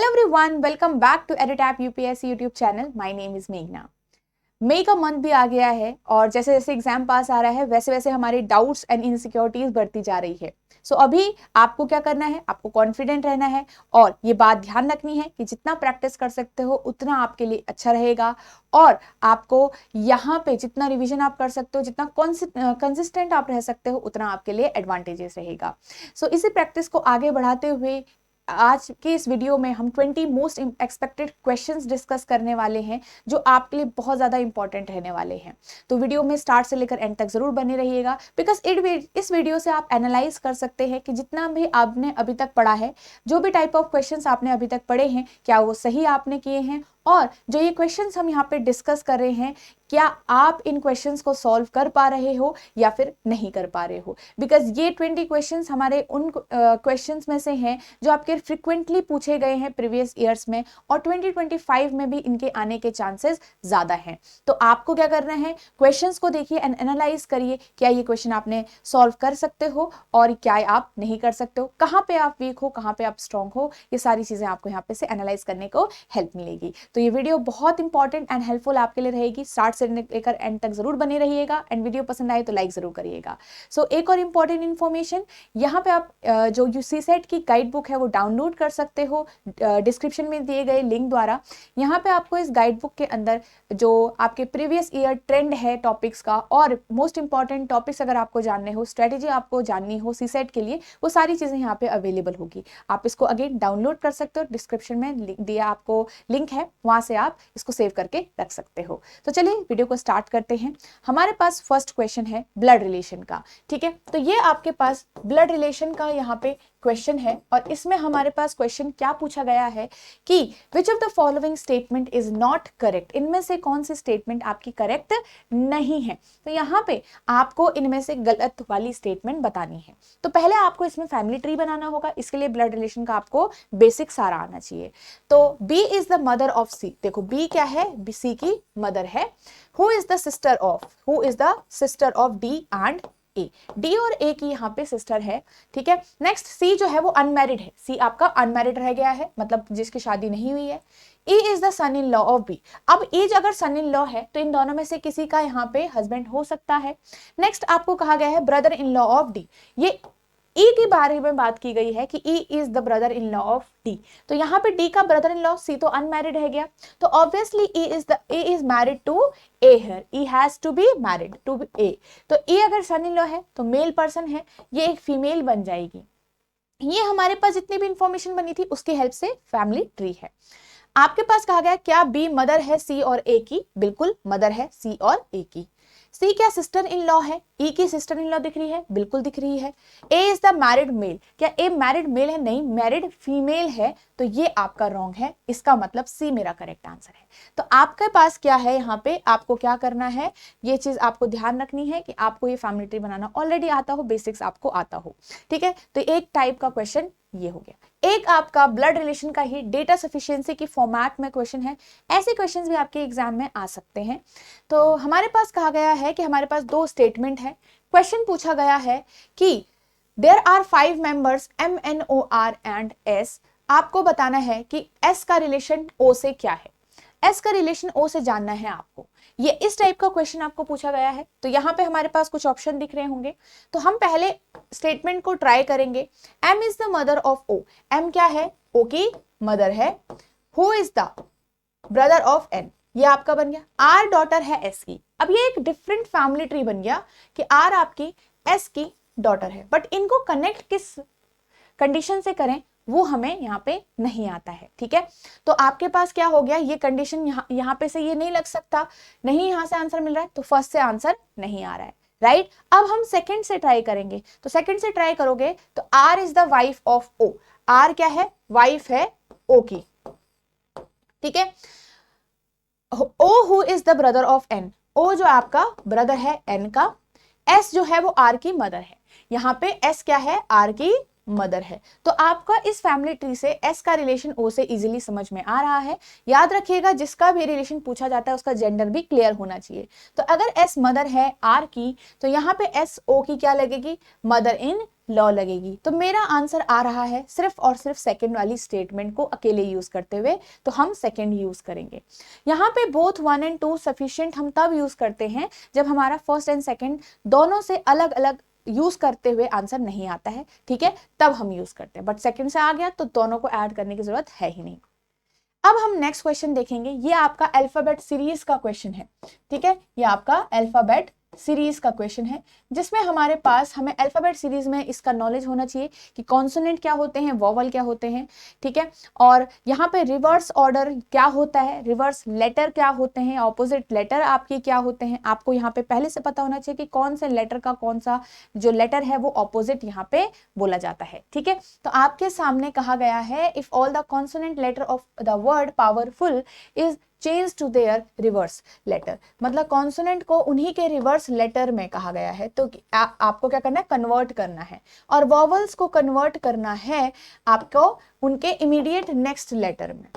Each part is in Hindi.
Hello everyone, welcome back to EduTap UPSC YouTube channel. My name is Meghna. मई का मंथ भी आ गया है और जैसे जैसे एग्जाम पास आ रहा है वैसे वैसे हमारे डाउट्स एंड इनसिक्योरिटीज बढ़ती जा रही है। सो अभी आपको क्या करना है, आपको कॉन्फिडेंट रहना है और ये बात ध्यान रखनी है कि जितना प्रैक्टिस कर सकते हो उतना आपके लिए अच्छा रहेगा और आपको यहाँ पे जितना रिवीजन आप कर सकते हो, जितना कंसिस्टेंट आप रह सकते हो उतना आपके लिए एडवांटेजेस रहेगा। सो इसी प्रैक्टिस को आगे बढ़ाते हुए आज के इस वीडियो में हम 20 मोस्ट एक्सपेक्टेड क्वेश्चंस डिस्कस करने वाले हैं जो आपके लिए बहुत ज़्यादा इंपॉर्टेंट रहने वाले हैं। तो वीडियो में स्टार्ट से लेकर एंड तक जरूर बने रहिएगा बिकॉज इस वीडियो से आप एनालाइज कर सकते हैं कि जितना भी आपने अभी तक पढ़ा है, जो भी टाइप ऑफ क्वेश्चंस आपने अभी तक पढ़े हैं, क्या वो सही आपने किए हैं और जो ये क्वेश्चंस हम यहाँ पे डिस्कस कर रहे हैं क्या आप इन क्वेश्चंस को सॉल्व कर पा रहे हो या फिर नहीं कर पा रहे हो। बिकॉज ये 20 क्वेश्चंस हमारे उन क्वेश्चंस में से हैं जो आपके फ्रिक्वेंटली पूछे गए हैं प्रीवियस ईयर्स में और 2025 में भी इनके आने के चांसेस ज्यादा हैं। तो आपको क्या करना है, क्वेश्चंस को देखिए एंड एनालाइज करिए, क्या ये क्वेश्चन आपने सॉल्व कर सकते हो और क्या आप नहीं कर सकते हो, कहाँ पे आप वीक हो, कहाँ पे आप स्ट्रॉन्ग हो, ये सारी चीजें आपको यहाँ पे से एनालाइज करने को हेल्प मिलेगी। तो ये वीडियो बहुत इंपॉर्टेंट एंड हेल्पफुल आपके लिए रहेगी। स्टार्ट से लेकर एंड तक जरूर बने रहिएगा एंड वीडियो पसंद आए तो लाइक जरूर करिएगा। सो एक और इंपॉर्टेंट इन्फॉर्मेशन, यहाँ पे आप जो यूसीसेट की गाइड बुक है वो डाउनलोड कर सकते हो डिस्क्रिप्शन में दिए गए लिंक द्वारा। यहाँ पे आपको इस गाइड बुक के अंदर जो आपके प्रीवियस ईयर ट्रेंड है टॉपिक्स का और मोस्ट इंपॉर्टेंट टॉपिक्स अगर आपको जानने हो, स्ट्रेटेजी आपको जाननी हो सीसेट के लिए, वो सारी चीजें यहाँ पे अवेलेबल होगी। आप इसको अगेन डाउनलोड कर सकते हो, डिस्क्रिप्शन में दिया आपको लिंक है, वहां से आप इसको सेव करके रख सकते हो। तो चलिए वीडियो को स्टार्ट करते हैं। हमारे पास फर्स्ट क्वेश्चन है ब्लड रिलेशन का, ठीक है। तो ये आपके पास ब्लड रिलेशन का यहाँ पे क्वेश्चन है और इसमें हमारे पास क्वेश्चन क्या पूछा गया है कि which of the following statement is not correct, इनमें से कौन सी स्टेटमेंट आपकी करेक्ट नहीं है। तो यहाँ पे आपको इनमें से गलत वाली स्टेटमेंट बतानी है। तो पहले आपको इसमें फैमिली ट्री बनाना होगा, इसके लिए ब्लड रिलेशन का आपको बेसिक सारा आना चाहिए। तो B is the mother of C, देखो बी क्या है, सी की मदर है। Who is the sister of D and A, D और ए की यहाँ पे सिस्टर है, ठीक है। नेक्स्ट सी जो है वो अनमैरिड है, सी आपका अनमैरिड रह गया है, मतलब जिसकी शादी नहीं हुई है। E is the son in law of B, अब E अगर सन इन लॉ है तो इन दोनों में से किसी का यहाँ पे हस्बैंड हो सकता है। नेक्स्ट आपको कहा गया है brother in law of D, ये E के बारे में बात की गई है कि E is the brother in law of D, तो यहाँ पे D का ब्रदर इन लॉ, C तो अनमैरिड रह गया, तो obviously E is married to A here, E has to be married to A। तो E अगर सन इन लॉ है तो मेल पर्सन है, ये एक फीमेल बन जाएगी। ये हमारे पास जितनी भी इंफॉर्मेशन बनी थी उसकी हेल्प से फैमिली ट्री है। आपके पास कहा गया क्या B मदर है C और A की, बिल्कुल मदर है C और A की। सी क्या सिस्टर इन लॉ है, ई की सिस्टर इन लॉ दिख रही है, बिल्कुल दिख रही है। ए इज द मैरिड मेल, क्या ए मैरिड मेल है, नहीं मैरिड फीमेल है, तो ये आपका रॉन्ग है, इसका मतलब सी मेरा करेक्ट आंसर है। तो आपके पास क्या है, यहाँ पे आपको क्या करना है, ये चीज आपको ध्यान रखनी है कि आपको ये फैमिली ट्री बनाना ऑलरेडी आता हो, बेसिक्स आपको आता हो, ठीक है। तो एक टाइप का क्वेश्चन ये हो गया। एक आपका ब्लड रिलेशन का ही डेटा सफिशिएंसी की फॉर्मेट में क्वेश्चन है, ऐसे क्वेश्चंस भी आपके एग्जाम में आ सकते हैं। तो हमारे पास कहा गया है कि हमारे पास दो स्टेटमेंट है, क्वेश्चन पूछा गया है कि there are 5 members MNOR and S, आपको बताना है कि S का रिलेशन O से क्या है, S का रिलेशन O से जानना है आपको। ये इस टाइप का क्वेश्चन आपको पूछा गया है। तो यहाँ पे हमारे पास कुछ ऑप्शन दिख रहे होंगे, तो हम पहले स्टेटमेंट को ट्राई करेंगे। M is the mother of O, M क्या है, O की मदर है। Who is the brother of N, ये आपका बन गया। R डॉटर है S की, अब ये एक डिफरेंट फैमिली ट्री बन गया कि R आपकी S की डॉटर है, बट इनको कनेक्ट किस कंडीशन से करें वो हमें यहाँ पे नहीं आता है, ठीक है। तो आपके पास क्या हो गया, ये कंडीशन यहाँ पे से ये नहीं लग सकता, नहीं यहाँ से आंसर मिल रहा है, तो फर्स्ट से आंसर नहीं आ रहा है, राइट। अब हम सेकंड से ट्राई करेंगे, तो सेकंड से ट्राई करोगे तो R is the wife of O, R क्या है, वाइफ है O की, ठीक है। O who is the brother of N, O जो आपका ब्रदर है N का, S जो है वो R की मदर है, यहाँ पे S क्या है, R की मदर है। तो आपका इस फैमिली ट्री से S का रिलेशन O से इजीली समझ में आ रहा है। याद रखिएगा जिसका भी रिलेशन पूछा जाता है उसका जेंडर भी क्लियर होना चाहिए। तो अगर S मदर है R की, तो यहाँ पे S O की क्या लगेगी, मदर इन लॉ लगेगी। तो मेरा आंसर आ रहा है सिर्फ और सिर्फ सेकंड वाली स्टेटमेंट को अकेले यूज करते हुए, तो हम सेकंड यूज करेंगे। यहाँ पे बोथ 1 and 2 सफिशिएंट हम तब यूज करते हैं जब हमारा फर्स्ट एंड सेकंड दोनों से अलग अलग यूज करते हुए आंसर नहीं आता है, ठीक है, तब हम यूज करते हैं। बट सेकंड से आ गया तो दोनों को ऐड करने की जरूरत है ही नहीं। अब हम नेक्स्ट क्वेश्चन देखेंगे। ये आपका अल्फाबेट सीरीज का क्वेश्चन है, ठीक है, ये आपका अल्फाबेट सीरीज का क्वेश्चन है, जिसमें हमारे पास हमें अल्फाबेट सीरीज में इसका नॉलेज होना चाहिए कि कॉन्सोनेंट क्या होते हैं, वोवल क्या होते हैं, ठीक है, और यहाँ पे रिवर्स ऑर्डर क्या होता है, रिवर्स लेटर क्या होते हैं, ऑपोजिट लेटर आपके क्या होते हैं। आपको यहाँ पे पहले से पता होना चाहिए कि कौन से लेटर का कौन सा जो लेटर है वो ऑपोजिट यहाँ पे बोला जाता है, ठीक है। तो आपके सामने कहा गया है if all the consonant letter of the word powerful is change to their reverse letter, मतलब कॉन्सोनेंट को उन्हीं के रिवर्स लेटर में कहा गया है। तो आपको क्या करना है, कन्वर्ट करना है, और वॉवल्स को कन्वर्ट करना है आपको उनके इमीडिएट नेक्स्ट लेटर में,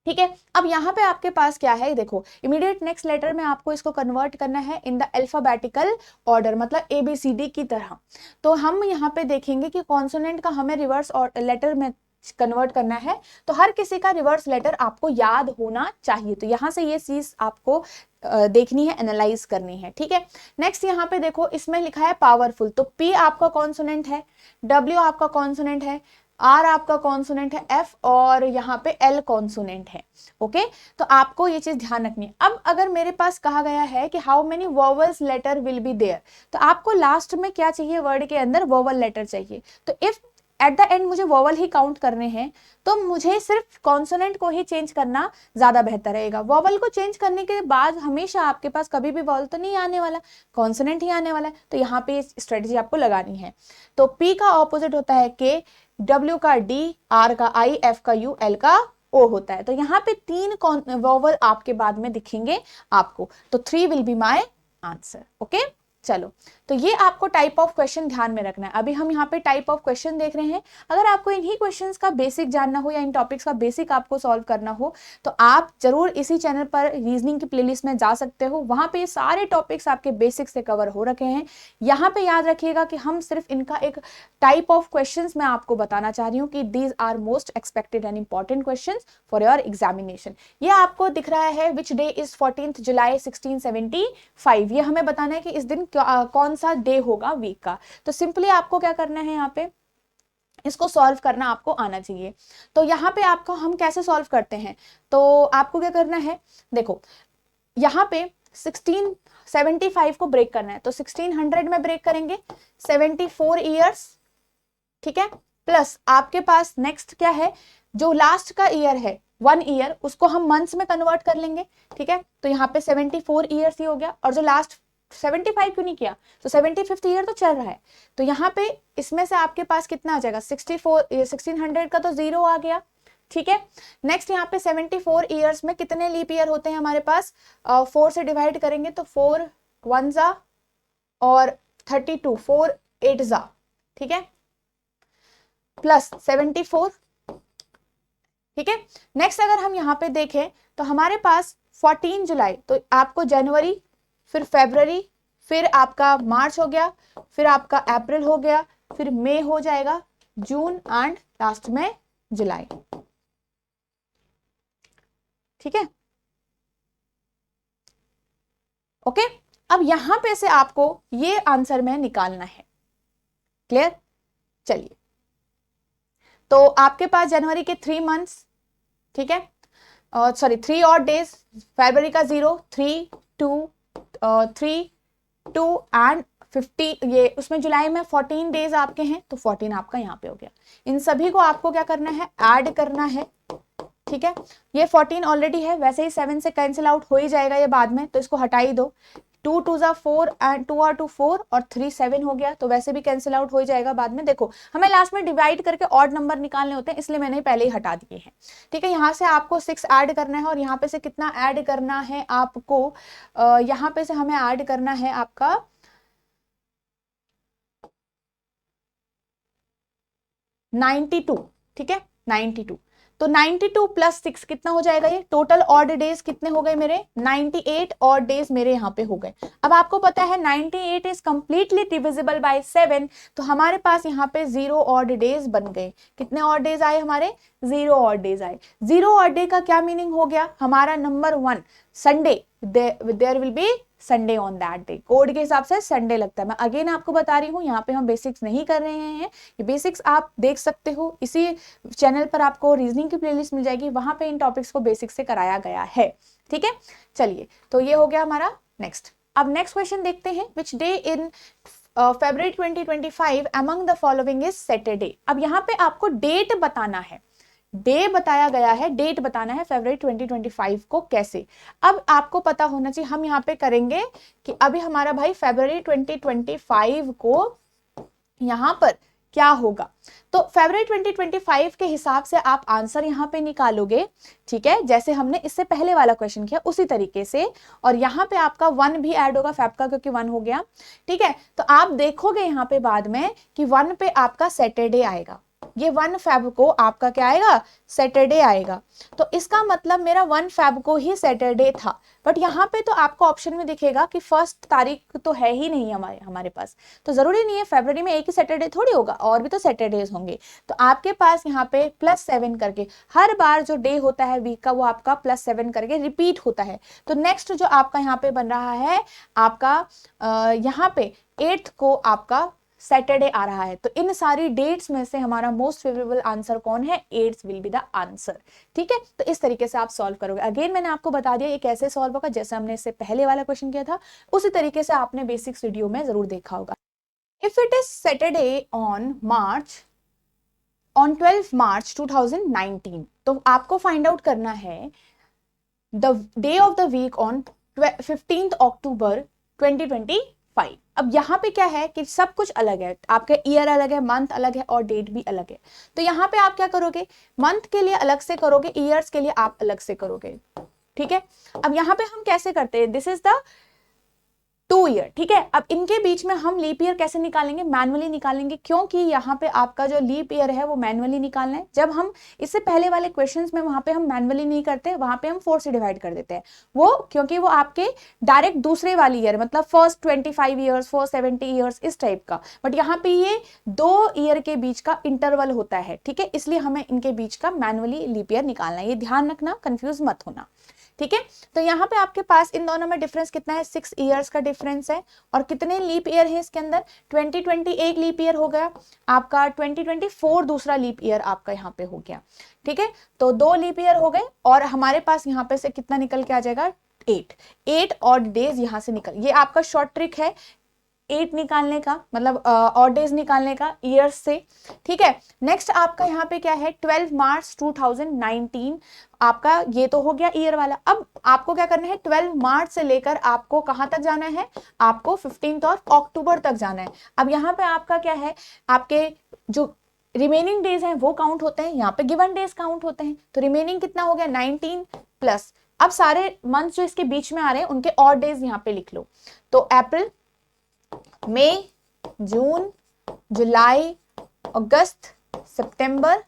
ठीक है। अब यहाँ पे आपके पास क्या है, देखो इमीडिएट नेक्स्ट लेटर में आपको इसको कन्वर्ट करना है इन द अल्फाबेटिकल ऑर्डर, मतलब ABCD की तरह। तो हम यहाँ पे देखेंगे कि कॉन्सोनेंट का हमें रिवर्स लेटर में कन्वर्ट करना है, तो हर किसी का रिवर्स लेटर आपको याद होना चाहिए। तो यहां से ये चीज आपको देखनी है, एनालाइज करनी है, ठीक है। नेक्स्ट यहाँ पे देखो इसमें लिखा है पावरफुल, तो P आपका कॉन्सोनेंट है, W आपका कॉन्सोनेंट है, R आपका कॉन्सोनेंट है, F और यहाँ पे L कॉन्सोनेंट है, ओके। तो आपको ये चीज ध्यान रखनी है। अब अगर मेरे पास कहा गया है कि how many vowels letter will be there, तो आपको लास्ट में क्या चाहिए, वर्ड के अंदर वोवल लेटर चाहिए। तो इफ एट द एंड मुझे वोवल ही काउंट करने हैं, तो मुझे सिर्फ कॉन्सोनेंट को ही चेंज करना ज्यादा बेहतर रहेगा। वोवल को चेंज करने के बाद हमेशा आपके पास कभी भी वोवल तो नहीं आने वाला, कॉन्सोनेंट ही आने वाला है। तो यहाँ पे स्ट्रेटेजी आपको लगानी है। तो P का ऑपोजिट होता है K, W का D, R का I, F का U, L का O होता है। तो यहाँ पे 3 वोवल आपके बाद में दिखेंगे आपको, तो 3 will be my answer, okay. चलो, तो ये आपको टाइप ऑफ क्वेश्चन ध्यान में रखना है। अभी हम यहाँ पे टाइप ऑफ क्वेश्चन देख रहे हैं। अगर आपको इन्हीं क्वेश्चंस का बेसिक जानना हो या इन टॉपिक्स का बेसिक आपको सॉल्व करना हो, तो आप जरूर इसी चैनल पर रीजनिंग की प्लेलिस्ट में जा सकते हो। वहां पे सारे टॉपिक्स आपके बेसिक से कवर हो रखे हैं। यहाँ पे याद रखिएगा कि हम सिर्फ इनका एक टाइप ऑफ क्वेश्चन मैं आपको बताना चाह रही हूँ कि these are most expected and important question for your examination. ये आपको दिख रहा है विच डे इज 14th जुलाई 1675। ये हमें बताना है कि इस दिन कौन सा डे होगा वीक का। तो सिंपली आपको क्या करना है, यहाँ पे इसको सॉल्व करना आपको आना चाहिए। तो यहाँ पे आपको हम कैसे सॉल्व करते हैं, तो आपको क्या करना है, देखो यहाँ पे 1675 को ब्रेक करना है, तो 1600 में ब्रेक करेंगे 74 ईयर्स, ठीक है, प्लस आपके पास नेक्स्ट क्या है, जो लास्ट का ईयर है 1 ईयर, उसको हम मंथ्स में कन्वर्ट कर लेंगे, ठीक है। तो यहाँ पे 74 ईयर्स ही हो गया, और जो लास्ट 75 क्यों नहीं किया, तो 75th ईयर तो चल रहा है। तो यहाँ पे इसमें से आपके पास कितना आ जाएगा, 1600 का तो 0 आ गया, ठीक है। नेक्स्ट यहाँ पे 74 ईयर्स में कितने लीप ईयर होते हैं हमारे पास, 4 से डिवाइड करेंगे तो 4 1 जा और 32 4 8 जा, ठीक है, प्लस 74, ठीक है। नेक्स्ट अगर हम यहाँ पे देखें तो हमारे पास 14 जुलाई, तो आपको जनवरी, फिर फरवरी, फिर आपका मार्च हो गया, फिर आपका अप्रैल हो गया, फिर मई हो जाएगा, जून एंड लास्ट में जुलाई, ठीक है, ओके। अब यहां पे से आपको ये आंसर में निकालना है, क्लियर। चलिए, तो आपके पास जनवरी के 3 मंथ्स, ठीक है, सॉरी 3 और डेज, फरवरी का 0 3 2 3 2 एंड 50, ये उसमें जुलाई में 14 डेज आपके हैं, तो 14 आपका यहाँ पे हो गया। इन सभी को आपको क्या करना है, ऐड करना है, ठीक है। ये 14 ऑलरेडी है, वैसे ही 7 से कैंसिल आउट हो ही जाएगा ये बाद में, तो इसको हटा ही दो। 2 2 जा 4 एंड 2 और 2 4 और 3 7 हो गया, तो वैसे भी कैंसिल आउट हो ही जाएगा बाद में। देखो हमें लास्ट में डिवाइड करके ऑड नंबर निकालने होते हैं, इसलिए मैंने पहले ही हटा दिए हैं, ठीक है। यहाँ से आपको 6 ऐड करना है, और यहाँ पे से कितना ऐड करना है आपको, यहाँ पे से हमें ऐड करना है आपका 92, ठीक है, 92। तो 92 प्लस 6 कितना हो जाएगा, ये टोटल ऑड डेज कितने हो गए मेरे, 98 ऑड डेज मेरे यहाँ पे हो गए। अब आपको पता है 98 इज कंप्लीटली डिविजिबल बाय 7, तो हमारे पास यहाँ पे 0 ऑड डेज बन गए। कितने ऑड डेज आए हमारे, 0 ऑड डेज आए। 0 ऑड डे का क्या मीनिंग हो गया, हमारा number 1 Sunday, there will be Sunday on that day, code के हिसाब से संडे लगता है। मैं अगेन आपको बता रही हूँ, यहाँ पे हम बेसिक्स नहीं कर रहे हैं, ये बेसिक्स आप देख सकते हो, इसी चैनल पर आपको रीजनिंग की प्लेलिस्ट मिल जाएगी, वहां पे इन टॉपिक्स को बेसिक से कराया गया है। ठीक है, चलिए तो ये हो गया हमारा नेक्स्ट। अब नेक्स्ट क्वेश्चन देखते हैं, which day in February 2025 among the following is Saturday। अब यहाँ पे आपको डेट बताना है, डे बताया गया है, डेट बताना है फरवरी 2025 को कैसे। अब आपको पता होना चाहिए, हम यहाँ पे करेंगे कि अभी हमारा भाई फरवरी 2025 को यहाँ पर क्या होगा, तो फरवरी 2025 के हिसाब से आप आंसर यहाँ पे निकालोगे। ठीक है, जैसे हमने इससे पहले वाला क्वेश्चन किया उसी तरीके से, और यहाँ पे आपका 1 भी ऐड होगा फैब का, क्योंकि 1 हो गया। ठीक है, तो आप देखोगे यहाँ पे बाद में कि 1 पे आपका सैटरडे आएगा, ये 1 फैब को आपका क्या आएगा, सैटरडे आएगा। तो इसका मतलब मेरा 1 फैब को ही सैटरडे था, बट यहाँ पे तो आपको ऑप्शन में दिखेगा कि 1 तारीख तो है ही नहीं हमारे पास, तो जरूरी नहीं है फरवरी में एक ही सैटरडे थोड़ी होगा, और भी तो सैटरडेज होंगे। तो आपके पास यहाँ पे +7 करके हर बार जो डे होता है वीक का वो आपका +7 करके रिपीट होता है। तो नेक्स्ट जो आपका यहाँ पे बन रहा है आपका यहाँ पे 8th को आपका सैटरडे आ रहा है। तो इन सारी डेट्स में से हमारा मोस्ट फेवरेबल आंसर कौन है, 8th will be the answer. ठीक है, तो इस तरीके से आप सॉल्व करोगे। अगेन मैंने आपको बता दिया ये कैसे सॉल्व होगा, जैसे हमने इससे पहले वाला क्वेश्चन किया था उसी तरीके से आपने बेसिक्स वीडियो में जरूर देखा होगा। If it is Saturday on 12 March 2019, तो आपको फाइंड आउट करना है the day of the week on 15th October 2025। अब यहाँ पे क्या है कि सब कुछ अलग है, आपके ईयर अलग है, मंथ अलग है और डेट भी अलग है। तो यहाँ पे आप क्या करोगे, मंथ के लिए अलग से करोगे, ईयर्स के लिए आप अलग से करोगे। ठीक है, अब यहाँ पे हम कैसे करते हैं, दिस इज द 2 ईयर। ठीक है, अब इनके बीच में हम लीप ईयर कैसे निकालेंगे, मैनुअली निकालेंगे, क्योंकि यहाँ पे आपका जो लीप ईयर है वो मैनुअली निकालना है। जब हम इससे पहले वाले क्वेश्चंस में वहां पे हम मैनुअली नहीं करते, वहां पे हम 4 से डिवाइड कर देते हैं, वो क्योंकि वो आपके डायरेक्ट दूसरे वाली ईयर, मतलब फर्स्ट 25 ईयर्स, फर्स्ट 70 ईयर्स, इस टाइप का। बट यहाँ पे ये 2 ईयर के बीच का इंटरवल होता है। ठीक है, इसलिए हमें इनके बीच का मैनुअली लीप ईयर निकालना है, ये ध्यान रखना, कंफ्यूज मत होना। ठीक है, तो यहाँ पे आपके पास इन दोनों में डिफरेंस कितना है, 6 ईयर्स का डिफरेंस है। और कितने लीप ईयर है इसके अंदर, 2020 एक लीप ईयर हो गया आपका, 2024 दूसरा लीप ईयर आपका यहाँ पे हो गया। ठीक है, तो 2 लीप ईयर हो गए, और हमारे पास यहाँ पे से कितना निकल के आ जाएगा, 8 ऑड डेज यहाँ से निकल, ये आपका शॉर्ट ट्रिक है 8 निकालने का, मतलब ऑड डेज निकालने का ईयर्स से। ठीक है, नेक्स्ट आपका यहाँ पे क्या है, 12 मार्च 2019 आपका, ये तो हो गया ईयर वाला। अब आपको क्या करना है, 12 मार्च से लेकर आपको कहाँ तक जाना है, आपको 15 अक्टूबर तक जाना है। अब यहाँ पे आपका क्या है, आपके जो रिमेनिंग डेज हैं वो काउंट होते हैं, यहाँ पे गिवन डेज काउंट होते हैं। तो रिमेनिंग कितना हो गया, 19 प्लस, अब सारे मंथ जो इसके बीच में आ रहे हैं उनके ऑड डेज यहाँ पे लिख लो। तो अप्रैल, मई, जून, जुलाई, अगस्त, सितंबर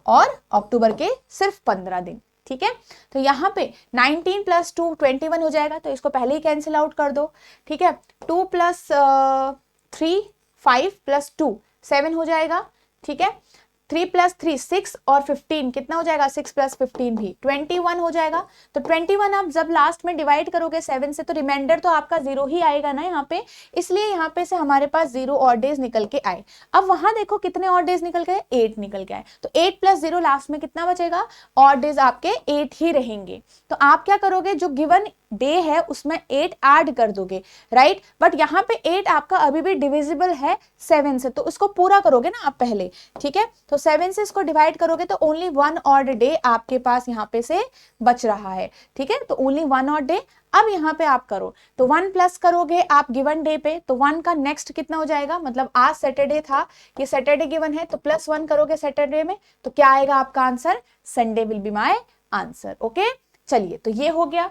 और अक्टूबर के सिर्फ 15 दिन। ठीक है, तो यहाँ पे 19 + 2 21 हो जाएगा, तो इसको पहले ही कैंसिल आउट कर दो। ठीक है, 2 + 3 5 + 2 7 हो जाएगा। ठीक है, 3 + 3 6 और 15 कितना हो जाएगा, 6 + 15 भी 21 हो जाएगा। तो 21 आप जब लास्ट में डिवाइड करोगे 7 से, तो रिमाइंडर तो आपका 0 ही आएगा ना यहाँ पे, इसलिए यहाँ पे से हमारे पास 0 ऑड डेज निकल के आए। अब वहां देखो कितने ऑड डेज निकल गए, 8 निकल गए। तो 8 + 0 लास्ट में कितना बचेगा, ऑड डेज आपके 8 ही रहेंगे। तो आप क्या करोगे, जो गिवन डे है उसमें 8 ऐड कर दोगे, राइट। बट यहाँ पे 8 आपका अभी भी डिविजिबल है 7 से, तो उसको पूरा करोगे ना आप पहले। ठीक है, तो 7 से इसको डिवाइड करोगे तो ओनली 1 ऑड डे आपके पास यहाँ पे से बच रहा है। ठीक है, तो ओनली 1 ऑड डे। अब यहाँ पे आप करो तो 1 प्लस करोगे आप गिवन डे पे, तो 1 का नेक्स्ट कितना हो जाएगा, मतलब आज सैटरडे था, ये सैटरडे गिवन है, तो +1 करोगे सैटरडे में, तो क्या आएगा आपका answer, Sunday will be my answer. Okay, चलिए तो ये हो गया।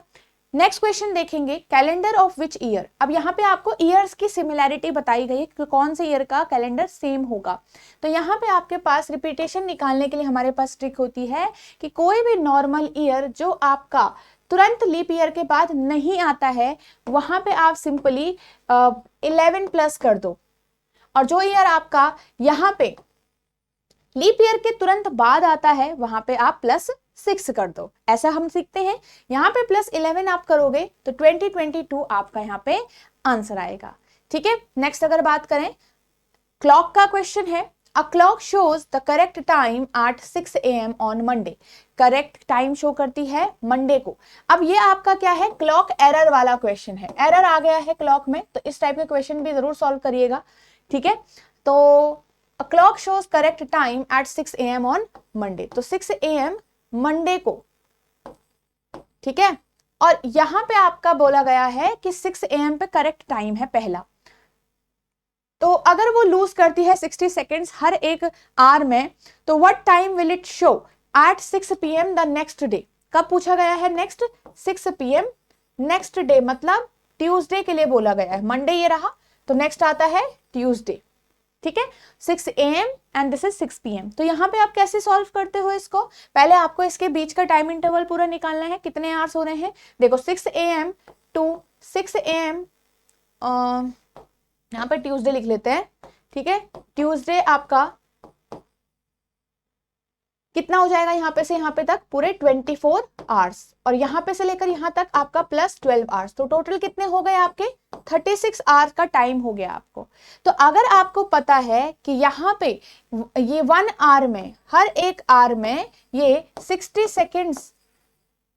नेक्स्ट क्वेश्चन देखेंगे, कैलेंडर ऑफ विच ईयर। अब यहाँ पे आपको ईयर्स की सिमिलैरिटी बताई गई है कि कौन से ईयर का कैलेंडर सेम होगा। तो यहाँ पे आपके पास रिपीटेशन निकालने के लिए हमारे पास ट्रिक होती है कि कोई भी नॉर्मल ईयर जो आपका तुरंत लीप ईयर के बाद नहीं आता है, वहां पे आप सिंपली 11 प्लस कर दो, और जो ईयर आपका यहाँ पे लीप ईयर के तुरंत बाद आता है वहां पे आप +6 कर दो। ऐसा हम सीखते हैं। यहाँ पे +11 आप करोगे तो 2022 आपका यहाँ पे आंसर आएगा। ठीक है, नेक्स्ट अगर बात करें, क्लॉक का क्वेश्चन है, a clock shows the correct time at 6 AM on Monday. Correct time show करती है मंडे को। अब ये आपका क्या है, क्लॉक एरर वाला क्वेश्चन है, एरर आ गया है क्लॉक में, तो इस टाइप के क्वेश्चन भी जरूर सॉल्व करिएगा। ठीक है, तो A clock shows correct time at 6 AM on Monday. तो 6 AM मंडे को, ठीक है, और यहां पे आपका बोला गया है कि 6 AM पे करेक्ट टाइम है पहला। तो अगर वो लूज करती है 60 सेकेंड्स हर एक आवर में, तो what time will it show at 6 PM the next day. कब पूछा गया है, नेक्स्ट 6 PM नेक्स्ट डे, मतलब ट्यूसडे के लिए बोला गया है। मंडे ये रहा, तो नेक्स्ट आता है ट्यूसडे। ठीक है, 6 AM and this is 6 PM। तो यहाँ पे आप कैसे सॉल्व करते हो इसको, पहले आपको इसके बीच का टाइम इंटरवल पूरा निकालना है, कितने आवर्स हो रहे हैं। देखो 6 AM टू 6 AM, यहाँ पे ट्यूसडे लिख लेते हैं। ठीक है, ट्यूसडे आपका कितना हो जाएगा, यहाँ पे से यहाँ पे तक पूरे 24 आवर्स, और यहाँ पे से लेकर यहाँ तक आपका +12 आवर्स। तो टोटल कितने हो गए आपके, 36 आवर्स का टाइम हो गया आपको। तो अगर आपको पता है कि यहाँ पे ये 1 आवर में, हर एक आवर में ये 60 सेकेंड्स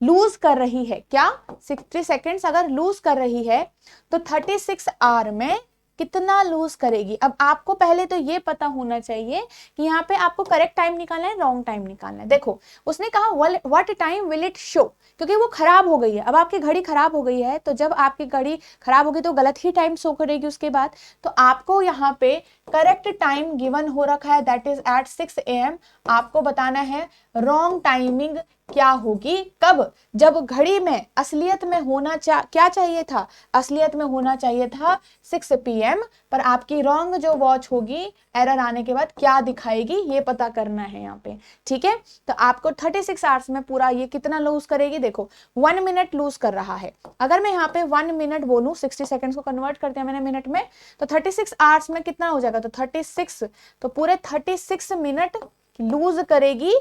लूज कर रही है, क्या 60 सेकेंड्स अगर लूज कर रही है, तो 36 आवर में कितना लूज करेगी। अब आपको पहले तो ये पता होना चाहिए कि यहाँ पे आपको करेक्ट टाइम निकालना है, रॉन्ग टाइम निकालना है। देखो उसने कहा what time will it show, क्योंकि वो खराब हो गई है। अब आपकी घड़ी खराब हो गई है, तो जब आपकी घड़ी खराब होगी तो गलत ही टाइम शो करेगी उसके बाद। तो आपको यहाँ पे करेक्ट टाइम गिवन हो रखा है, दैट इज एट 6 AM। आपको बताना है रॉन्ग टाइमिंग क्या होगी, कब, जब घड़ी में असलियत में होना क्या चाहिए था, असलियत में होना चाहिए था 6 PM, पर आपकी रॉन्ग जो वॉच होगी एरर आने के बाद क्या दिखाएगी, ये पता करना है यहाँ पे। ठीक है, तो आपको 36 आवर्स में पूरा ये कितना लूज करेगी। देखो 1 मिनट लूज कर रहा है, अगर मैं यहाँ पे 1 मिनट बोलूं, 60 सेकेंड्स को कन्वर्ट करते हैं मैंने मिनट में, तो 36 आवर्स में कितना हो जाएगा, तो 36, तो पूरे 36 मिनट लूज करेगी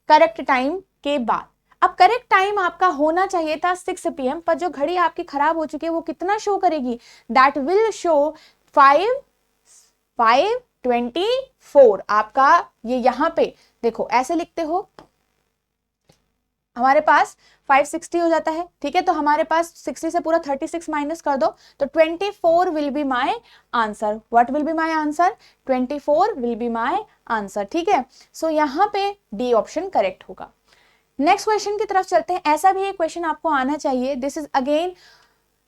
करेक्ट टाइम के बाद। अब करेक्ट टाइम आपका होना चाहिए था 6 PM, पर जो घड़ी आपकी खराब हो चुकी है वो कितना शो करेगी, दैट विल शो 5:24। आपका ये यहाँ पे देखो ऐसे लिखते हो, हमारे पास 560 हो जाता है। ठीक है, तो हमारे पास 60 से पूरा 36 माइनस कर दो, तो 24 will be my answer. What will be my answer, 24 will be my answer. ठीक है, सो यहाँ पे डी ऑप्शन करेक्ट होगा। नेक्स्ट क्वेश्चन की तरफ चलते हैं। ऐसा भी एक क्वेश्चन आपको आना चाहिए, this is again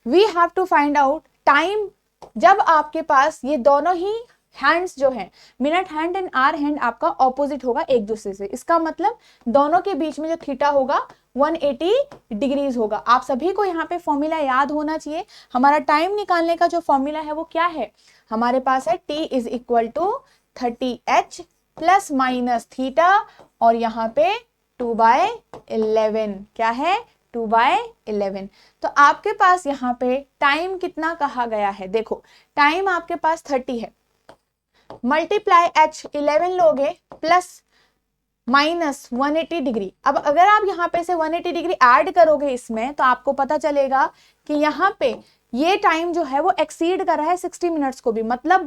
we have to find out time, जब आपके पास ये दोनों ही हैंड्स जो हैं, minute hand and hour hand आपका ऑपोजिट होगा एक दूसरे से। इसका मतलब दोनों के बीच में जो थीटा होगा 180 डिग्रीज होगा। आप सभी को यहाँ पे फॉर्मूला याद होना चाहिए। हमारा टाइम निकालने का जो फॉर्मूला है वो क्या है, हमारे पास है T is equal to 30H plus minus theta, और यहाँ पे 2/11 क्या है, 2/11। तो आपके पास यहाँ पे टाइम कितना कहा गया है, देखो टाइम आपके पास 30 है, मल्टीप्लाई H 11 लोगे प्लस माइनस 180 डिग्री। अब अगर आप यहाँ पे से 180 डिग्री ऐड करोगे इसमें, तो आपको पता चलेगा कि यहाँ पे ये टाइम जो है वो एक्सीड कर रहा है 60 मिनट्स को भी, मतलब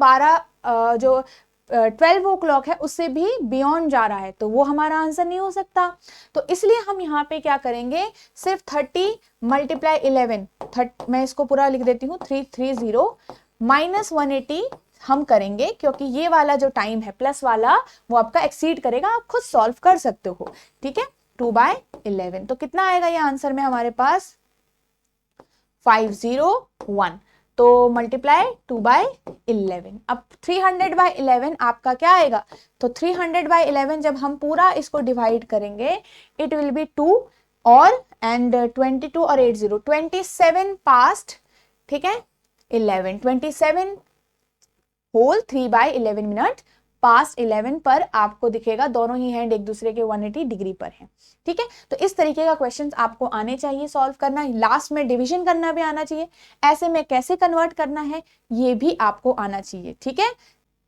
12 o'clock है उससे भी बियॉन्ड जा रहा है, तो वो हमारा आंसर नहीं हो सकता। तो इसलिए हम यहाँ पे क्या करेंगे, सिर्फ 30 मल्टीप्लाई 11, मैं इसको पूरा लिख देती हूँ, 330 माइनस 180 हम करेंगे, क्योंकि ये वाला जो टाइम है प्लस वाला वो आपका एक्सीड करेगा, आप खुद सॉल्व कर सकते हो। ठीक है, 2/11, तो कितना आएगा ये आंसर में हमारे पास 501, तो मल्टीप्लाई 2/11। अब 300/11 आपका क्या आएगा, तो 300/11 जब हम पूरा इसको डिवाइड करेंगे इट विल बी 2, और एंड 22 और 80 27 पास्ट, ठीक है 11, 27 होल 3/11 मिनट पास्ट 11 पर आपको दिखेगा दोनों ही हैंड एक दूसरे के 180 डिग्री पर हैं, ठीक है। तो इस तरीके का क्वेश्चंस आपको आने चाहिए सॉल्व करना, लास्ट में डिवीजन करना भी आना चाहिए, ऐसे में कैसे कन्वर्ट करना है ये भी आपको आना चाहिए, ठीक है।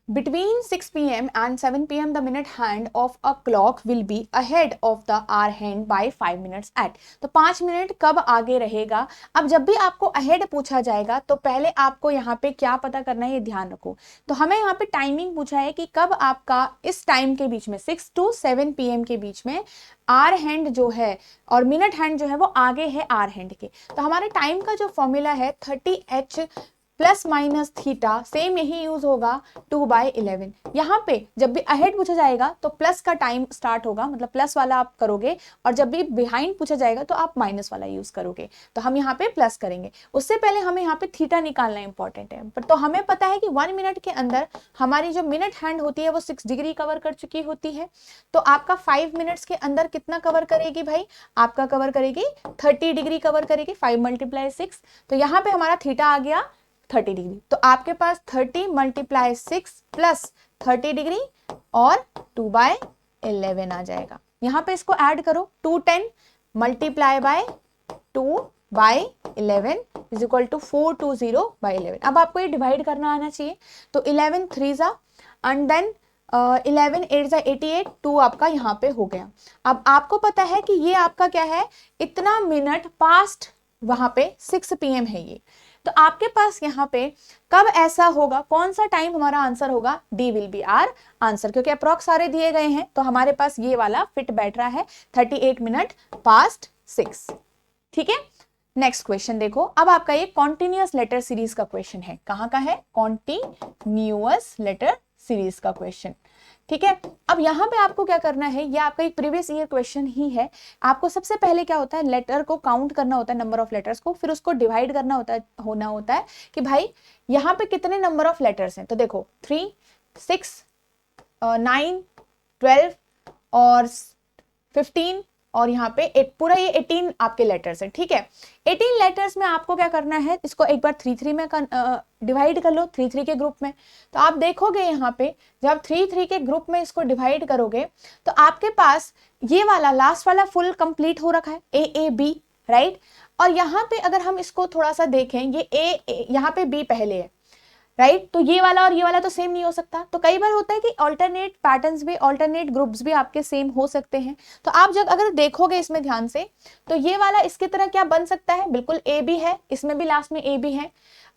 Between 6 p.m. and 7 p.m. the minute hand of a clock will be ahead of the hour hand by 5 minutes at. तो 5 मिनट कब आगे रहेगा। अब जब भी आपको ahead पूछा जाएगा तो पहले आपको यहाँ पे क्या पता करना है ये ध्यान रखो। तो हमें यहाँ पे टाइमिंग पूछा है कि कब आपका इस टाइम के बीच में 6 to 7 p.m. के बीच में आर हैंड जो है और मिनट हैंड जो है वो आगे है आर हैंड के। तो हमारे टाइम का जो फॉर्मूला है 30h plus minus theta, same यही यूज होगा 2/11। यहाँ पे जब भी अहेड पूछा जाएगा तो प्लस का टाइम स्टार्ट होगा, मतलब प्लस वाला आप करोगे, और जब भी बिहाइंड पूछा जाएगा तो आप माइनस वाला यूज करोगे। तो हम यहाँ पे प्लस करेंगे, उससे पहले हमें यहाँ पे थीटा निकालना इंपॉर्टेंट है। पर तो हमें पता है कि 1 मिनट के अंदर हमारी जो मिनट हैंड होती है वो 6 डिग्री कवर कर चुकी होती है। तो आपका 5 मिनट्स के अंदर कितना कवर करेगी भाई, आपका कवर करेगी 30 डिग्री कवर करेगी, 5 × 6। तो यहाँ पे हमारा थीटा आ गया 30 डिग्री। तो आपके पास 30 × 6 प्लस 30 डिग्री और 2/11 आ जाएगा। यहाँ पे इसको ऐड करो, 210 multiply by 2/11 is equal to 420/11। अब आपको ये डिवाइड करना आना चाहिए। तो 11 3 एंड देन 11 8 88, 2 आपका यहाँ पे हो गया। अब आपको पता है कि ये आपका क्या है, इतना मिनट पास्ट वहां पे 6 PM है ये। तो आपके पास यहाँ पे कब ऐसा होगा, कौन सा टाइम हमारा आंसर होगा, D will be our answer, क्योंकि अप्रॉक्स सारे दिए गए हैं तो हमारे पास ये वाला फिट बैठ रहा है 38 मिनट पास्ट 6, ठीक है। नेक्स्ट क्वेश्चन देखो, अब आपका ये कॉन्टिन्यूअस लेटर सीरीज का क्वेश्चन है। कहाँ का है, कॉन्टिन्यूअस लेटर सीरीज का क्वेश्चन, ठीक है। अब यहाँ पे आपको क्या करना है, ये आपका एक प्रीवियस ईयर क्वेश्चन ही है। आपको सबसे पहले क्या होता है, लेटर को काउंट करना होता है, नंबर ऑफ लेटर्स को, फिर उसको डिवाइड करना होता है कि भाई यहाँ पे कितने नंबर ऑफ लेटर्स हैं। तो देखो 3 6 9 12 और 15 और यहाँ पे एक पूरा ये 18 आपके लेटर्स है, ठीक है। 18 लेटर्स में आपको क्या करना है, इसको एक बार 3 में डिवाइड कर लो, 3 के ग्रुप में। तो आप देखोगे यहाँ पे जब 3 के ग्रुप में इसको डिवाइड करोगे तो आपके पास ये वाला लास्ट वाला फुल कंप्लीट हो रखा है, AAB, राइट। और यहाँ पे अगर हम इसको थोड़ा सा देखें, ये A यहाँ पे B पहले है, राइट। तो ये वाला और ये वाला तो सेम नहीं हो सकता। तो कई बार होता है कि ऑल्टरनेट पैटर्न्स भी, ऑल्टरनेट ग्रुप्स भी आपके सेम हो सकते हैं। तो आप जब अगर देखोगे इसमें ध्यान से तो ये वाला इसकी तरह क्या बन सकता है, बिल्कुल AB है, इसमें भी लास्ट में AB है।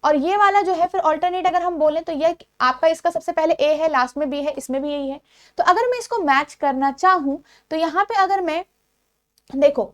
और ये वाला जो है फिर ऑल्टरनेट अगर हम बोलें तो ये आपका इसका सबसे पहले A है, लास्ट में B है, इसमें भी यही है। तो अगर मैं इसको मैच करना चाहूं तो यहाँ पे अगर मैं देखो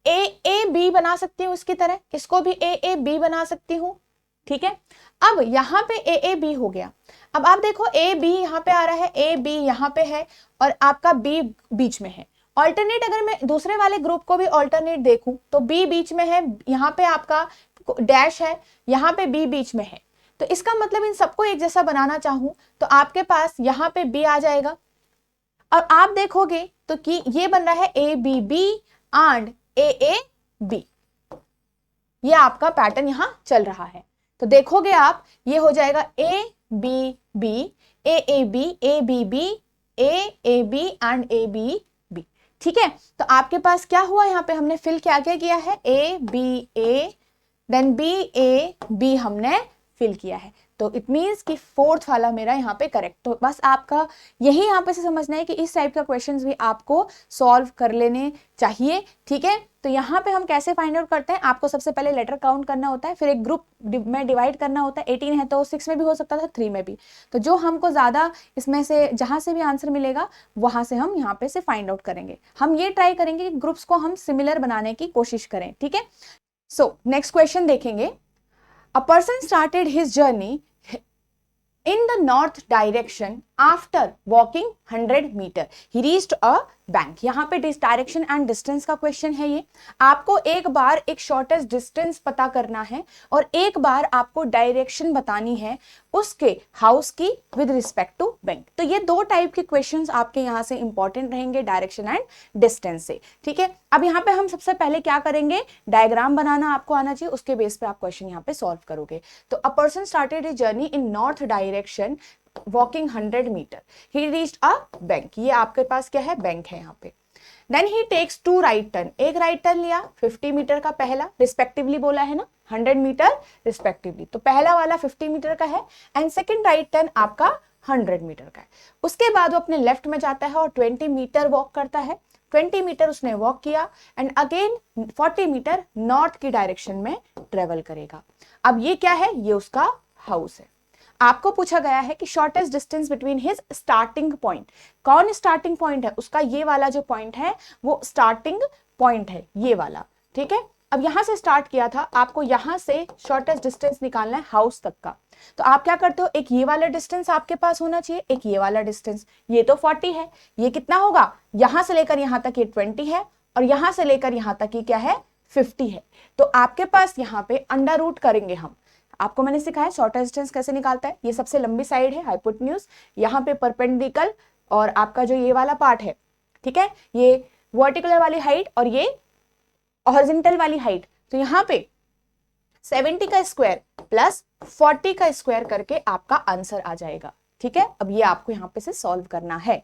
AAB बना सकती हूँ इसकी तरह, इसको भी AAB बना सकती हूँ, ठीक है। अब यहाँ पे AAB हो गया। अब आप देखो AB यहाँ पे आ रहा है, AB यहाँ पे है और आपका B बीच में है। ऑल्टरनेट अगर मैं दूसरे वाले ग्रुप को भी ऑल्टरनेट देखूं तो B बीच में है, यहाँ पे आपका डैश है, यहाँ पे B बीच में है। तो इसका मतलब इन सबको एक जैसा बनाना चाहूं तो आपके पास यहाँ पे B आ जाएगा। और आप देखोगे तो कि ये बन रहा है ABB एंड AAB, ये आपका पैटर्न यहाँ चल रहा है। तो देखोगे आप ये हो जाएगा ABB AAB ABB AAB and ABB, ठीक है। तो आपके पास क्या हुआ, यहाँ पे हमने फिल क्या क्या किया है, ABA देन BAB हमने फिल किया है। तो इट मीन्स कि फोर्थ वाला मेरा यहाँ पे करेक्ट। तो बस आपका यही यहाँ पे से समझना है कि इस टाइप का क्वेश्चंस भी आपको सॉल्व कर लेने चाहिए, ठीक है। तो यहाँ पे हम कैसे फाइंड आउट करते हैं, आपको सबसे पहले लेटर काउंट करना होता है, फिर एक ग्रुप में डिवाइड करना होता है। 18 है तो 6 में भी हो सकता था, 3 में भी। तो जो हमको ज्यादा इसमें से जहां से भी आंसर मिलेगा वहां से हम यहाँ पे से फाइंड आउट करेंगे। हम ये ट्राई करेंगे कि ग्रुप्स को हम सिमिलर बनाने की कोशिश करें, ठीक है। सो नेक्स्ट क्वेश्चन देखेंगे। A person started his journey in the north direction after walking 100 meter. He reached a bank. यहाँ पे डायरेक्शन एंड डिस्टेंस का क्वेश्चन है ये। आपको एक बार एक शॉर्टेस्ट डिस्टेंस पता करना है और एक बार आपको डायरेक्शन बतानी है उसके हाउस की विद रिस्पेक्ट टू बैंक। तो ये दो टाइप के क्वेश्चंस आपके यहाँ से इंपॉर्टेंट रहेंगे डायरेक्शन एंड डिस्टेंस से, ठीक है। अब यहाँ पे हम सबसे पहले क्या करेंगे, डायग्राम बनाना आपको आना चाहिए, उसके बेस पे आप क्वेश्चन यहाँ पे सॉल्व करोगे। तो a person started a journey in north direction walking 100 metre, he reached a bank. ये आपके पास क्या है, बैंक है यहाँ पे। Then he takes 2 right turn, एक राइट टर्न लिया 50 मीटर का, पहला रिस्पेक्टिवली बोला है ना, 100 मीटर रिस्पेक्टिवली, तो पहला वाला 50 मीटर का है एंड सेकंड राइट टर्न आपका 100 मीटर का है। उसके बाद वो अपने लेफ्ट में जाता है और 20 मीटर वॉक करता है, 20 मीटर उसने वॉक किया एंड अगेन 40 मीटर नॉर्थ की डायरेक्शन में ट्रेवल करेगा। अब ये क्या है, ये उसका हाउस है। आपको पूछा गया है कि shortest distance between his starting point, कौन स्टार्टिंग पॉइंट है उसका, ये वाला जो पॉइंट है वो स्टार्टिंग पॉइंट है, ये वाला, ठीक है। अब यहां से स्टार्ट किया था, आपको यहां से शॉर्टेस्ट डिस्टेंस निकालना है हाउस तक का। तो आप क्या करते हो, एक ये वाला डिस्टेंस आपके पास होना चाहिए, एक ये वाला डिस्टेंस, ये तो 40 है, ये कितना होगा, यहां से लेकर यहां तक ये 20 है और यहां से लेकर यहां तक ये क्या है, 50 है। तो आपके पास यहाँ पे अंडर रूट करेंगे हम, आपको मैंने सिखाया शॉर्टेस्ट डिस्टेंस कैसे निकालता है। ये सबसे लंबी साइड है हाइपोटेन्यूज, यहाँ पे परपेंडिकुलर और आपका जो ये वाला पार्ट है, ठीक है, ये वर्टिकुलर वाली हाइट और ये हॉरिजॉन्टल वाली हाइट। तो यहाँ पे 70 का स्क्वायर प्लस 40 का स्क्वायर करके आपका आंसर आ जाएगा, ठीक है। अब ये आपको यहाँ पे से सॉल्व करना है।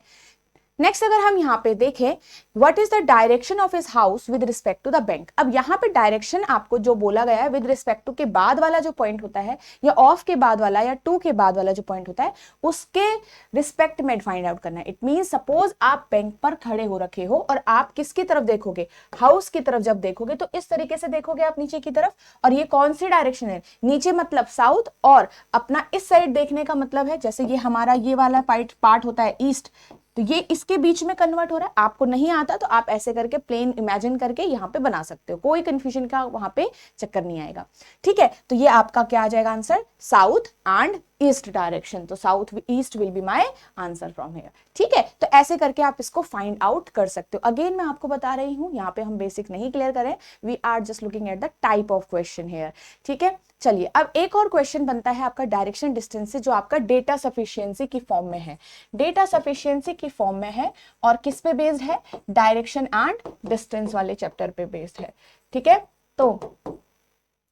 नेक्स्ट अगर हम यहाँ पे देखें, what is the direction of his house with respect to the bank. अब यहाँ पे डायरेक्शन आपको जो बोला गया है विद रिस्पेक्ट टू के बाद वाला जो पॉइंट होता है या ऑफ के बाद वाला या टू के बाद वाला जो पॉइंट होता है उसके रिस्पेक्ट में फाइंड आउट करना है। इट मीन सपोज आप बैंक पर खड़े हो रखे हो और आप किसकी तरफ देखोगे, हाउस की तरफ जब देखोगे तो इस तरीके से देखोगे आप नीचे की तरफ, और ये कौन सी डायरेक्शन है, नीचे मतलब साउथ, और अपना इस साइड देखने का मतलब है जैसे ये हमारा ये वाला पार्ट होता है ईस्ट, तो ये इसके बीच में कन्वर्ट हो रहा है। आपको नहीं आता तो आप ऐसे करके प्लेन इमेजिन करके यहाँ पे बना सकते हो, कोई कंफ्यूजन का वहां पे चक्कर नहीं आएगा, ठीक है। तो ये आपका क्या आ जाएगा answer, south and east direction. तो south east will be my answer from here, ठीक है। तो ऐसे करके आप इसको फाइंड आउट कर सकते हो। अगेन मैं आपको बता रही हूँ, यहाँ पे हम बेसिक नहीं क्लियर करें, we are just looking at the type of question here, ठीक है। चलिए अब एक और क्वेश्चन बनता है आपका डायरेक्शन डिस्टेंस से, जो आपका डेटा सफिशिएंसी की फॉर्म में है, डेटा सफिशिएंसी की फॉर्म में है और किस पे बेस्ड है, डायरेक्शन एंड डिस्टेंस वाले चैप्टर पे बेस्ड है, ठीक है। तो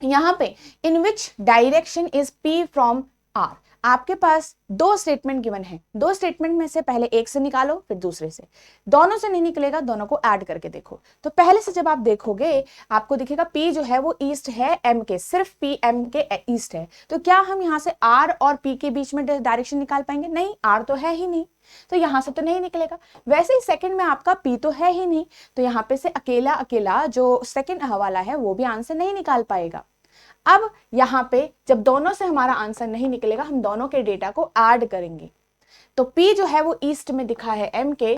यहाँ पे in which direction is P from R, आपके पास दो स्टेटमेंट गिवन है, दो स्टेटमेंट में से पहले एक से निकालो फिर दूसरे से, दोनों से नहीं निकलेगा, दोनों को ऐड करके देखो। तो पहले से जब आप देखोगे आपको दिखेगा P जो है वो ईस्ट है M के, सिर्फ P M के ईस्ट है। तो क्या हम यहाँ से R और P के बीच में डायरेक्शन निकाल पाएंगे, नहीं, R तो है ही नहीं, तो यहां से तो नहीं निकलेगा। वैसे ही सेकंड में आपका P तो है ही नहीं, तो यहाँ पे से अकेला अकेला जो सेकंड वाला है वो भी आंसर नहीं निकाल पाएगा। अब यहां पे जब दोनों से हमारा आंसर नहीं निकलेगा, हम दोनों के डेटा को ऐड करेंगे। तो P जो है वो ईस्ट में दिखा है M के,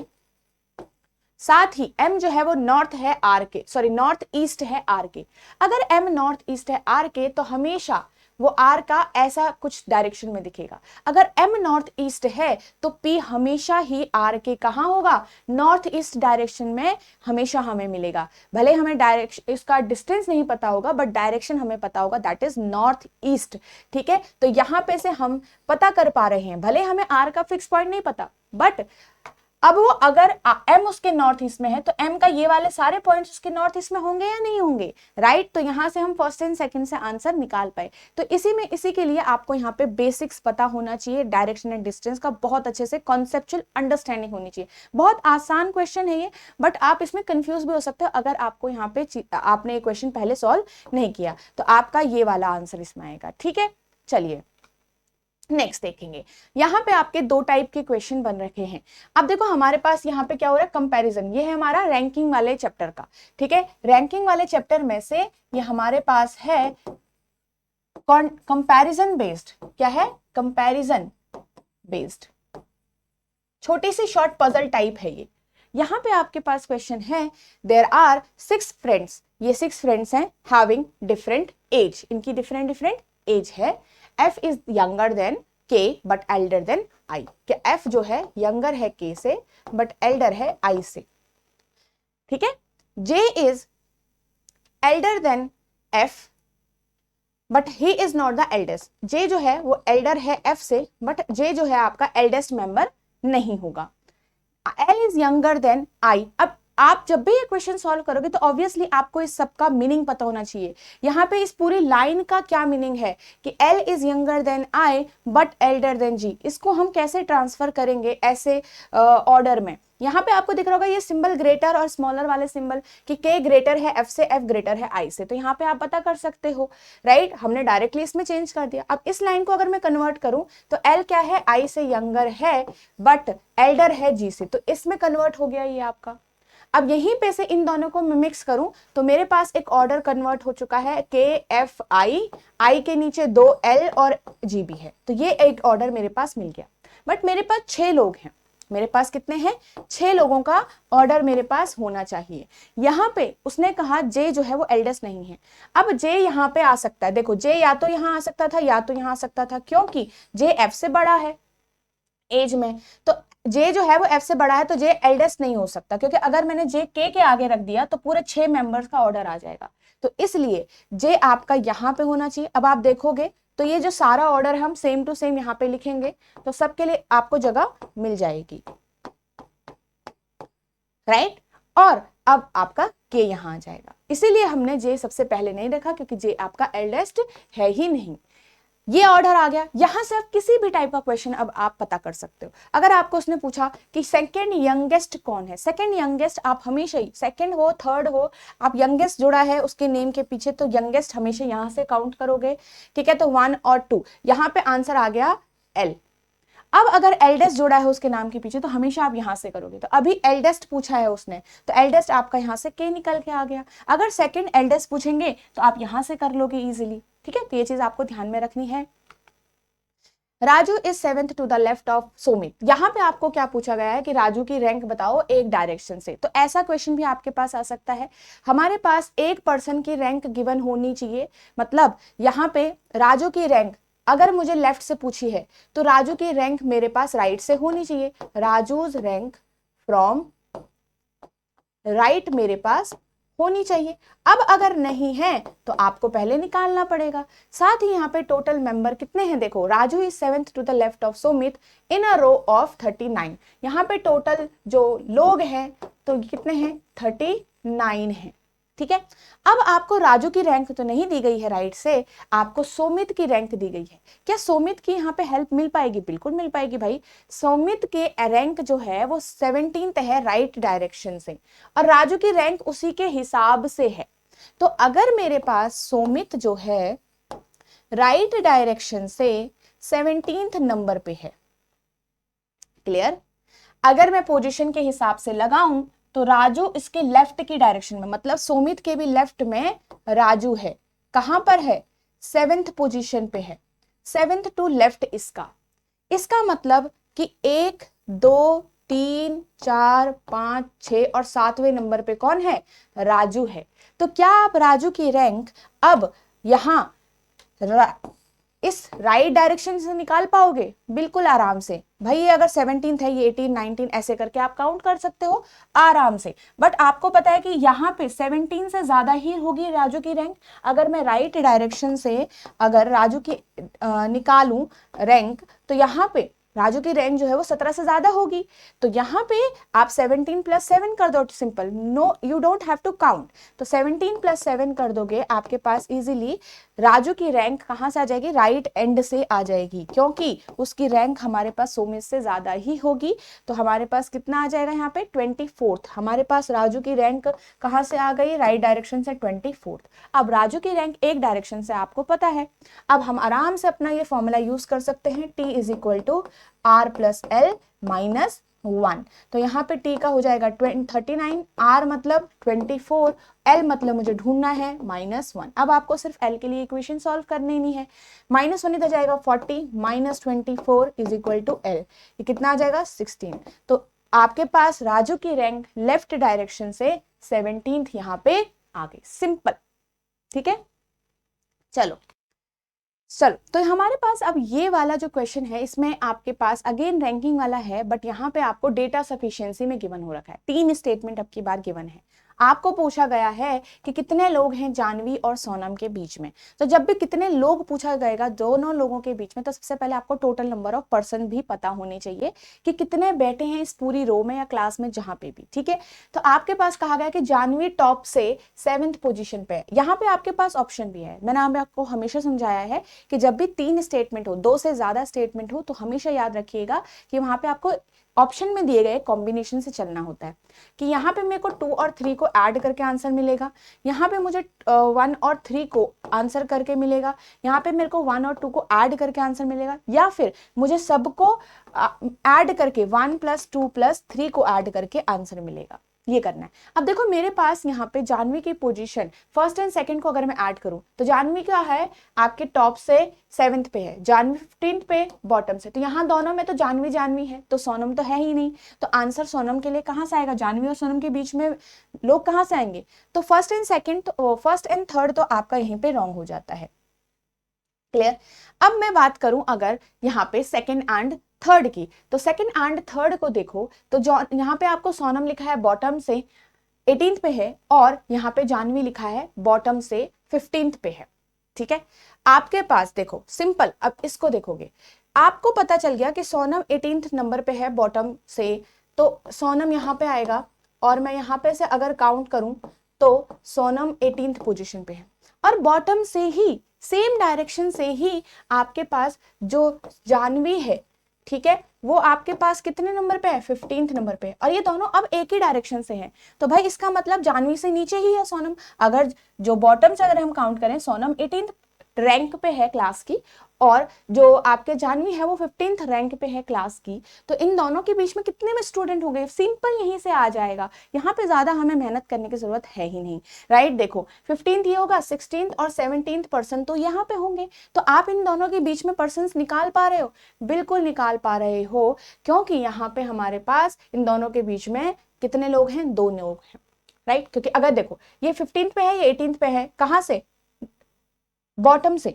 साथ ही M जो है वो नॉर्थ है R के, सॉरी नॉर्थ ईस्ट है R के। अगर M नॉर्थ ईस्ट है R के तो हमेशा वो R का ऐसा कुछ डायरेक्शन में दिखेगा। अगर M नॉर्थ ईस्ट है तो P हमेशा ही R के कहाँ होगा, नॉर्थ ईस्ट डायरेक्शन में हमेशा हमें मिलेगा। भले हमें डायरेक्शन इसका डिस्टेंस नहीं पता होगा बट डायरेक्शन हमें पता होगा, दैट इज नॉर्थ ईस्ट, ठीक है। तो यहाँ पे से हम पता कर पा रहे हैं, भले हमें R का फिक्स पॉइंट नहीं पता बट अब वो अगर M उसके नॉर्थ ईस्ट में है तो M का ये वाले सारे पॉइंट्स उसके नॉर्थ ईस्ट में होंगे या नहीं होंगे, राइट। तो यहां से हम फर्स्ट एंड सेकंड से आंसर निकाल पाए। तो इसी के लिए आपको यहाँ पे बेसिक्स पता होना चाहिए, डायरेक्शन एंड डिस्टेंस का बहुत अच्छे से कॉन्सेप्चुअल अंडरस्टैंडिंग होनी चाहिए। बहुत आसान क्वेश्चन है ये, बट आप इसमें कंफ्यूज भी हो सकते हो अगर आपको यहाँ पे आपने ये क्वेश्चन पहले सॉल्व नहीं किया, तो आपका ये वाला आंसर इसमें आएगा, ठीक है। चलिए नेक्स्ट देखेंगे, यहाँ पे आपके दो टाइप के क्वेश्चन बन रखे हैं। अब देखो हमारे पास यहाँ पे क्या हो रहा है, कंपैरिजन। ये है हमारा रैंकिंग वाले चैप्टर का, ठीक है। रैंकिंग वाले चैप्टर में से ये हमारे पास है कंपैरिजन बेस्ड, क्या है, कंपैरिजन बेस्ड, छोटी सी शॉर्ट पजल टाइप है ये। यहाँ पे आपके पास क्वेश्चन है, देयर आर 6 फ्रेंड्स, ये 6 फ्रेंड्स हैं हैविंग डिफरेंट एज, इनकी डिफरेंट एज है। F is younger than K but elder than I, कि F जो है यंगर है K से बट एल्डर है I से, ठीक है, J is elder than F but he is not the eldest. J जो है वो एल्डर है F से, बट J जो है आपका एल्डेस्ट मेंबर नहीं होगा। L is younger than I। अब आप जब भी ये क्वेश्चन सॉल्व करोगे तो ऑब्वियसली आपको इस सब का मीनिंग पता होना चाहिए। यहाँ पे इस पूरी लाइन का क्या मीनिंग है कि L is younger than I but elder than G। इसको हम कैसे ट्रांसफर करेंगे ऐसे ऑर्डर में। यहाँ पे आपको दिख रहा होगा ये सिंबल ग्रेटर और स्मॉलर वाले सिंबल कि K ग्रेटर है F से, F ग्रेटर है I से, तो यहाँ पे आप पता कर सकते हो, राइट। हमने डायरेक्टली इसमें चेंज कर दिया। अब इस लाइन को अगर मैं कन्वर्ट करूं तो L क्या है, I से यंगर है बट एल्डर है G से, तो इसमें कन्वर्ट हो गया ये आपका। अब यहीं पे से इन दोनों को मैं मिक्स करूं तो मेरे पास एक ऑर्डर कन्वर्ट हो चुका है K F I के नीचे 2 L और G भी है, तो ये एक ऑर्डर मेरे पास मिल गया। बट मेरे पास 6 लोग हैं, मेरे पास कितने हैं, 6 लोगों का ऑर्डर मेरे पास होना चाहिए। यहाँ पे उसने कहा J जो है वो एल्डेस्ट नहीं है। अब J यहाँ पे आ सकता है, देखो J या तो यहाँ आ सकता था या तो यहाँ आ सकता था, क्योंकि J F से बड़ा है एज में, तो J जो है वो F से बड़ा है, तो J एल्डेस्ट नहीं हो सकता, क्योंकि अगर मैंने J K के आगे रख दिया तो पूरे 6 मेंबर्स का ऑर्डर आ जाएगा, तो इसलिए J आपका यहाँ पे होना चाहिए। अब आप देखोगे तो ये जो सारा ऑर्डर हम सेम टू सेम यहाँ पे लिखेंगे तो सबके लिए आपको जगह मिल जाएगी, राइट। और अब आपका K यहाँ आ जाएगा, इसीलिए हमने J सबसे पहले नहीं रखा, क्योंकि J आपका एल्डेस्ट है ही नहीं। ये ऑर्डर आ गया। यहां से आप किसी भी टाइप का क्वेश्चन अब आप पता कर सकते हो। अगर आपको उसने पूछा कि सेकंड यंगेस्ट कौन है, सेकंड यंगेस्ट आप हमेशा ही, सेकंड हो थर्ड हो, आप यंगेस्ट जुड़ा है उसके नेम के पीछे तो यंगेस्ट हमेशा यहां से काउंट करोगे, ठीक है। तो 1 और 2 यहां पे आंसर आ गया L। अब अगर एल्डेस्ट जोड़ा है उसके नाम के पीछे तो हमेशा आप यहां से करोगे, तो अभी एल्डेस्ट पूछा है उसने तो एल्डेस्ट आपका यहां से K निकल के आ गया। अगर सेकंड एल्डेस्ट पूछेंगे तो आप यहां से कर लोगे इजीली, ठीक है। तो ये चीज आपको ध्यान में रखनी है। Raju is 7th to the left of Somit. यहां पे आपको क्या पूछा गया है कि राजू की रैंक बताओ एक डायरेक्शन से, तो ऐसा क्वेश्चन भी आपके पास आ सकता है। हमारे पास एक पर्सन की रैंक गिवन होनी चाहिए, मतलब यहां पे राजू की रैंक अगर मुझे लेफ्ट से पूछी है तो राजू की रैंक मेरे पास राइट से होनी चाहिए। राजूज रैंक फ्रॉम राइट मेरे पास होनी चाहिए। अब अगर नहीं है तो आपको पहले निकालना पड़ेगा। साथ ही यहाँ पे टोटल मेंबर कितने हैं, देखो Raju is 7th to the left of Somit in a row of 39। यहाँ पे टोटल जो लोग हैं तो कितने हैं, 39 हैं, ठीक है। अब आपको राजू की रैंक तो नहीं दी गई है राइट से, आपको सोमित की रैंक दी गई है। क्या सोमित की यहाँ पे हेल्प मिल पाएगी, बिल्कुल मिल पाएगी भाई। सोमित के रैंक जो है वो 17th है राइट डायरेक्शन से, और राजू की रैंक उसी के हिसाब से है। तो अगर मेरे पास सोमित जो है राइट डायरेक्शन से 17th नंबर पे है, क्लियर। अगर मैं पोजीशन के हिसाब से लगाऊं तो राजू इसके लेफ्ट की डायरेक्शन में, मतलब सोमित के भी लेफ्ट में राजू है। कहां पर है, 7th पोजीशन पे है, 7th टू लेफ्ट इसका मतलब कि 1 2 3 4 5 6 और 7वें नंबर पे कौन है, राजू है। तो क्या आप राजू की रैंक अब यहां इस राइट डायरेक्शन से निकाल पाओगे, बिल्कुल आराम से भाई। ये अगर 17th है, ये 18 19 ऐसे करके आप काउंट कर सकते हो आराम से। बट आपको पता है कि यहाँ पे 17 से ज्यादा ही होगी राजू की रैंक। अगर मैं राइट डायरेक्शन से अगर राजू की निकालूं रैंक तो यहाँ पे राजू की रैंक जो है वो 17 से ज्यादा होगी। तो यहाँ पे आप 17 + 7 कर दो, simple, no you don't have to count. तो 17 + 7 कर दोगे, आपके पास इजीली राजू की रैंक कहां से आ जाएगी, राइट एंड से आ जाएगी, क्योंकि उसकी रैंक हमारे पास सोमित से ज्यादा ही होगी। तो हमारे पास कितना आ जाएगा यहाँ पे, 24th। हमारे पास राजू की रैंक कहां से आ गई, राइट डायरेक्शन से 24th। अब राजू की रैंक एक डायरेक्शन से आपको पता है। अब हम आराम से अपना ये फॉर्मूला यूज कर सकते हैं, T = R + L - 1। तो यहाँ पे T का हो जाएगा 39, R मतलब 24, L मतलब मुझे ढूंढना है -1। अब आपको सिर्फ L के लिए इक्वेशन सॉल्व करनी नहीं है। -1 इधर जाएगा 40 - 24 = L, ये कितना आ जाएगा 16। तो आपके पास राजू की रैंक लेफ्ट डायरेक्शन से 17th यहाँ पे आ गई, सिंपल, ठीक है। चलो चलो, तो हमारे पास अब ये वाला जो क्वेश्चन है, इसमें आपके पास अगेन रैंकिंग वाला है, बट यहाँ पे आपको डेटा सफिशिएंसी में गिवन हो रखा है। 3 स्टेटमेंट अब की बार गिवन है। आपको पूछा गया है कि कितने लोग हैं जानवी और सोनम के बीच में। तो जब भी कितने लोग पूछा जाएगा दोनों लोगों के बीच में, तो सबसे पहले आपको टोटल नंबर ऑफ पर्सन भी पता होने चाहिए कि कितने बैठे हैं इस पूरी रो में या क्लास में जहां पे भी। ठीक है, तो आपके पास कहा गया कि जानवी टॉप से 7th पोजीशन पे है। यहाँ पे आपके पास ऑप्शन भी है। मैंने आपको हमेशा समझाया है कि जब भी 3 स्टेटमेंट हो, 2 से ज्यादा स्टेटमेंट हो, तो हमेशा याद रखिएगा कि वहां पे आपको ऑप्शन में दिए गए कॉम्बिनेशन से चलना होता है कि यहाँ पे मेरे को 2 और 3 को ऐड करके आंसर मिलेगा, यहाँ पे मुझे 1 और 3 को आंसर करके मिलेगा, यहाँ पे मेरे को 1 और 2 को ऐड करके आंसर मिलेगा, या फिर मुझे सबको ऐड करके 1 + 2 + 3 को ऐड करके आंसर मिलेगा। ये करना है। अब देखो मेरे पास यहाँ पे जानवी की पोजीशन फर्स्ट एंड सेकंड को अगर मैं ऐड करूं, तो जानवी क्या है आपके टॉप से 7th पे है, जानवी 15th पे बॉटम से। तो यहाँ दोनों में तो जानवी जानवी है, तो सोनम तो है ही नहीं। तो आंसर सोनम के लिए कहाँ से आएगा? जानवी और सोनम के बीच में लोग कहाँ से आएंगे? तो फर्स्ट एंड थर्ड तो आपका यहीं पे रॉन्ग हो जाता है। क्लियर? अब मैं बात करूं अगर यहाँ पे सेकंड एंड थर्ड की, तो सेकंड एंड थर्ड को देखो, तो यहाँ पे आपको सोनम लिखा है बॉटम से 18th पे है, और यहाँ पे जानवी लिखा है बॉटम से 15th पे है। ठीक है, आपके पास देखो सिंपल, अब इसको देखोगे आपको पता चल गया कि सोनम 18th नंबर पे है बॉटम से, तो सोनम यहाँ पे आएगा, और मैं यहाँ पे से अगर काउंट करूं तो सोनम 18th पोजीशन पे है, और बॉटम से ही सेम डायरेक्शन से ही आपके पास जो जानवी है, ठीक है, वो आपके पास कितने नंबर पे है? 15th नंबर पे। और ये दोनों अब एक ही डायरेक्शन से हैं, तो भाई इसका मतलब जानवी से नीचे ही है सोनम। अगर जो बॉटम से अगर हम काउंट करें, सोनम 18th रैंक पे है क्लास की, और जो आपके जानवी है वो 15th रैंक पे है क्लास की, तो इन दोनों के बीच में कितने में स्टूडेंट हो गए? सिंपल यहीं से आ जाएगा। यहाँ पे ज्यादा हमें मेहनत करने की जरूरत है ही नहीं, राइट? देखो 15th ये होगा, 16th और 17th पर्सन तो यहाँ पे होंगे, तो आप इन दोनों के बीच में पर्सन निकाल पा रहे हो? बिल्कुल निकाल पा रहे हो, क्योंकि यहाँ पे हमारे पास इन दोनों के बीच में कितने लोग हैं? 2 लोग हैं, राइट? क्योंकि अगर देखो ये 15th पे है, ये 18th पे है, कहां से? बॉटम से,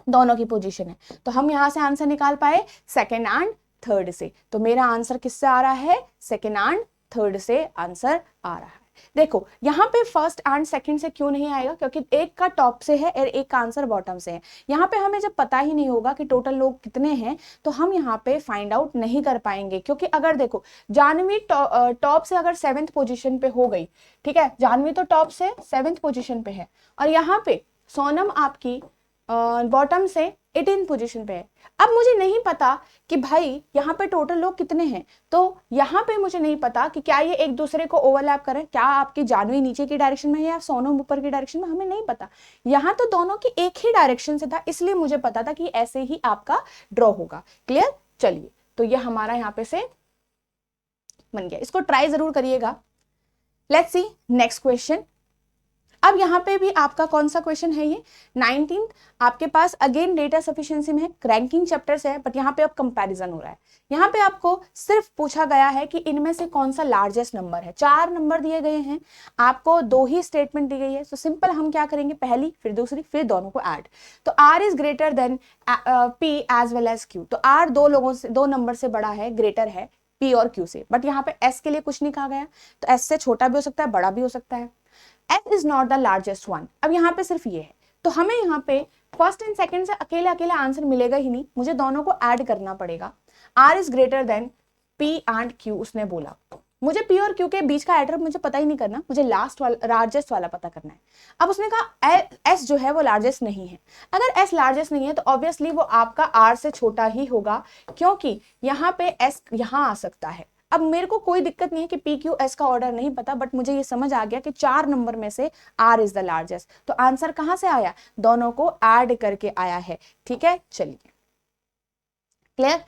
दोनों की पोजीशन है, तो हम यहां से आंसर निकाल पाए सेकेंड एंड थर्ड से। तो मेरा आंसर किससे आ रहा है? सेकेंड एंड थर्ड से आंसर आ रहा है। देखो यहाँ पे फर्स्ट एंड सेकंड से क्यों नहीं आएगा? क्योंकि एक का टॉप से है और एक का आंसर बॉटम से है। यहाँ पे हमें जब पता ही नहीं होगा कि टोटल लोग कितने हैं, तो हम यहाँ पे फाइंड आउट नहीं कर पाएंगे। क्योंकि अगर देखो जानवी टॉप से अगर 7th पोजीशन पे हो गई, ठीक है, जानवी तो टॉप से 7th पोजीशन पे है, और यहाँ पे सोनम आपकी बॉटम से 18th पोजीशन पे है। अब मुझे नहीं पता कि भाई यहाँ पे टोटल लोग कितने हैं, तो यहाँ पे मुझे नहीं पता कि क्या ये एक दूसरे को ओवरलैप करें, क्या आपकी जानवी नीचे की डायरेक्शन में है या सोनम ऊपर की डायरेक्शन में, हमें नहीं पता। यहाँ तो दोनों की एक ही डायरेक्शन से था, इसलिए मुझे पता था कि ऐसे ही आपका ड्रॉ होगा। क्लियर? चलिए, तो ये हमारा यहाँ पे से बन गया। इसको ट्राई जरूर करिएगा। Let's see next question. अब यहाँ पे भी आपका कौन सा क्वेश्चन है? ये 19th आपके पास अगेन डेटा सफिशिएंसी में है, रैंकिंग चैप्टर से है, बट यहाँ पे अब कंपैरिजन हो रहा है। यहाँ पे आपको सिर्फ पूछा गया है कि इनमें से कौन सा लार्जेस्ट नंबर है। 4 नंबर दिए गए हैं, आपको 2 ही स्टेटमेंट दी गई है। तो सिंपल हम क्या करेंगे, पहली फिर दूसरी फिर दोनों को ऐड। तो R is greater than P as well as Q। तो R 2 नंबर से बड़ा है, ग्रेटर है P और Q से, बट यहाँ पे S के लिए कुछ नहीं कहा गया, तो S से छोटा भी हो सकता है, बड़ा भी हो सकता है। S is not the largest one। अब यहाँ पे सिर्फ ये है, तो हमें यहाँ पे फर्स्ट एंड सेकंड से अकेले अकेले आंसर मिलेगा ही नहीं, मुझे दोनों को ऐड करना पड़ेगा। R is greater than P and Q उसने बोला। मुझे P और Q के बीच का एडर मुझे पता ही नहीं करना, मुझे लास्ट वाला लार्जेस्ट वाला पता करना है। अब उसने कहा S जो है वो लार्जेस्ट नहीं है। अगर S लार्जेस्ट नहीं है तो ऑब्वियसली वो आपका R से छोटा ही होगा, क्योंकि यहाँ पे S यहाँ आ सकता है। अब मेरे को कोई दिक्कत नहीं है कि PQS का ऑर्डर नहीं पता, बट मुझे ये समझ आ गया कि 4 नंबर में से R इज द लार्जेस्ट। तो आंसर कहां से आया? दोनों को ऐड करके आया है। ठीक है, चलिए clear.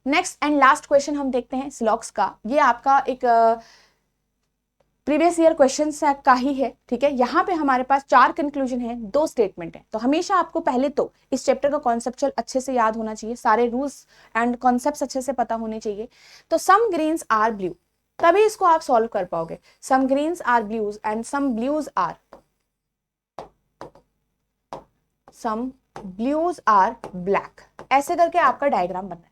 Next and last question हम देखते हैं स्लॉक्स का। ये आपका एक प्रीवियस ईयर क्वेश्चन का ही है। ठीक है, यहाँ पे हमारे पास 4 कंक्लूजन है, 2 स्टेटमेंट है। तो हमेशा आपको पहले तो इस चैप्टर का कॉन्सेप्चुअल अच्छे से याद होना चाहिए, सारे रूल्स एंड कॉन्सेप्ट्स अच्छे से पता होने चाहिए। तो सम ग्रीन्स आर ब्लू, तभी इसको आप सॉल्व कर पाओगे। Some greens are blues and some blues are, some blues are black, ऐसे करके आपका डायग्राम बनना है।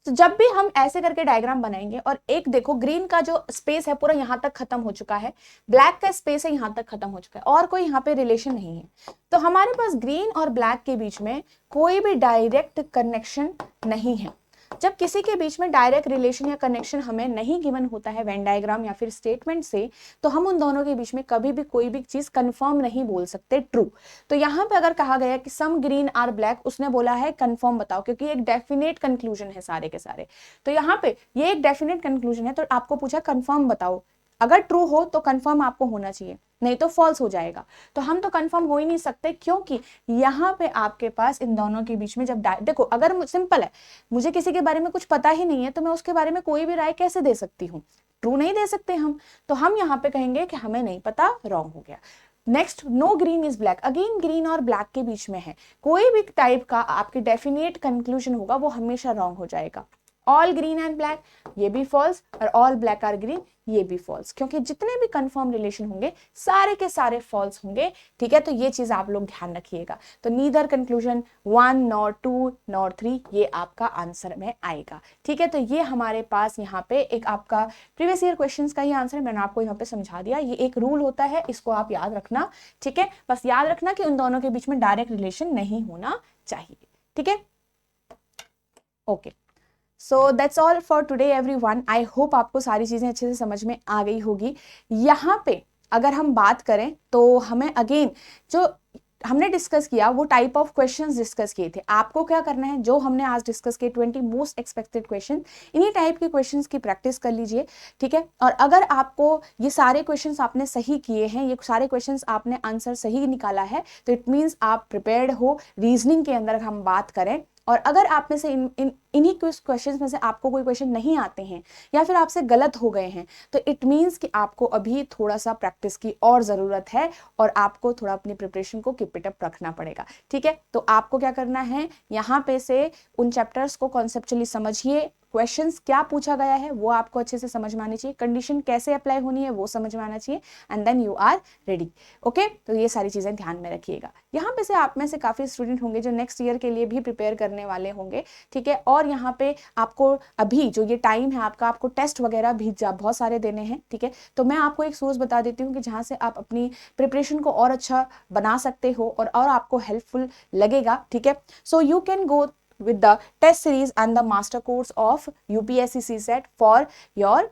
तो जब भी हम ऐसे करके डायग्राम बनाएंगे और एक देखो ग्रीन का जो स्पेस है पूरा यहां तक खत्म हो चुका है, ब्लैक का स्पेस है यहां तक खत्म हो चुका है, और कोई यहाँ पे रिलेशन नहीं है, तो हमारे पास ग्रीन और ब्लैक के बीच में कोई भी डायरेक्ट कनेक्शन नहीं है। जब किसी के बीच में डायरेक्ट रिलेशन या कनेक्शन हमें नहीं गिवन होता है वेन डायग्राम या फिर स्टेटमेंट से, तो हम उन दोनों के बीच में कभी भी कोई भी चीज कंफर्म नहीं बोल सकते ट्रू। तो यहाँ पे अगर कहा गया कि सम ग्रीन आर ब्लैक, उसने बोला है कंफर्म बताओ, क्योंकि एक डेफिनेट कंक्लूजन है सारे के सारे, तो यहाँ पे ये एक डेफिनेट कंक्लूजन है, तो आपको पूछा कंफर्म बताओ, अगर ट्रू हो तो कंफर्म आपको होना चाहिए, नहीं तो फॉल्स हो जाएगा। तो हम तो कंफर्म हो ही नहीं सकते, क्योंकि यहाँ पे आपके पास इन दोनों के बीच में जब देखो, अगर सिंपल है, मुझे किसी के बारे में कुछ पता ही नहीं है, तो मैं उसके बारे में कोई भी राय कैसे दे सकती हूँ, ट्रू नहीं दे सकते हम, तो हम यहाँ पे कहेंगे कि हमें नहीं पता, रॉन्ग हो गया। Next, no green is black, again green और ब्लैक के बीच में है, कोई भी टाइप का आपके डेफिनेट कंक्लूजन होगा वो हमेशा रॉन्ग हो जाएगा। ऑल ग्रीन एंड ब्लैक, ये भी फॉल्स, और ऑल ब्लैक आर ग्रीन, ये भी फॉल्स, क्योंकि जितने भी कंफर्म रिलेशन होंगे सारे के सारे फॉल्स होंगे। ठीक है, तो ये चीज आप लोग ध्यान रखिएगा। तो नीदर कंक्लूजन 1 नॉर 2 नॉर 3 ये आपका आंसर में आएगा। ठीक है, तो ये हमारे पास यहाँ पे एक आपका प्रीवियस ईयर क्वेश्चंस का ही आंसर है, मैंने आपको यहाँ पे समझा दिया। ये एक रूल होता है, इसको आप याद रखना। ठीक है, बस याद रखना कि उन दोनों के बीच में डायरेक्ट रिलेशन नहीं होना चाहिए। ठीक है, okay. So that's all for today everyone. I hope आपको सारी चीजें अच्छे से समझ में आ गई होगी। यहाँ पे अगर हम बात करें तो हमें अगेन जो हमने डिस्कस किया वो टाइप ऑफ क्वेश्चंस डिस्कस किए थे। आपको क्या करना है, जो हमने आज डिस्कस किए 20 मोस्ट एक्सपेक्टेड क्वेश्चन, इन्हीं टाइप के क्वेश्चंस की प्रैक्टिस कर लीजिए। ठीक है, और अगर आपको ये सारे क्वेश्चन्स आपने सही किए हैं, ये सारे क्वेश्चंस आपने आंसर सही निकाला है, तो इट मीन्स आप प्रिपेयर्ड हो। रीजनिंग के अंदर हम बात करें, और अगर आप में से इन्हीं क्वेश्चंस में से आपको कोई क्वेश्चन नहीं आते हैं या फिर आपसे गलत हो गए हैं, तो इट मीन्स कि आपको अभी थोड़ा सा प्रैक्टिस की और ज़रूरत है, और आपको थोड़ा अपनी प्रिपरेशन को कीप इट अप रखना पड़ेगा। ठीक है, तो आपको क्या करना है, यहाँ पे से उन चैप्टर्स को कॉन्सेप्चुअली समझिए, क्वेश्चंस क्या पूछा गया है वो आपको अच्छे से समझ में आनी चाहिए, कंडीशन कैसे अप्लाई होनी है वो समझ में आना चाहिए, and then you are ready. Okay, तो ये सारी चीजें ध्यान में रखिएगा। यहाँ पे से आप में से काफी स्टूडेंट होंगे जो नेक्स्ट ईयर के लिए भी प्रिपेयर करने वाले होंगे। ठीक है, और यहाँ पे आपको अभी जो ये टाइम है आपका, आपको टेस्ट वगैरह भी बहुत सारे देने हैं। ठीक है, तो मैं आपको एक सोर्स बता देती हूँ कि जहाँ से आप अपनी प्रिपरेशन को और अच्छा बना सकते हो और आपको हेल्पफुल लगेगा। ठीक है, so you can go with the test series and the master course of UPSC CSET for your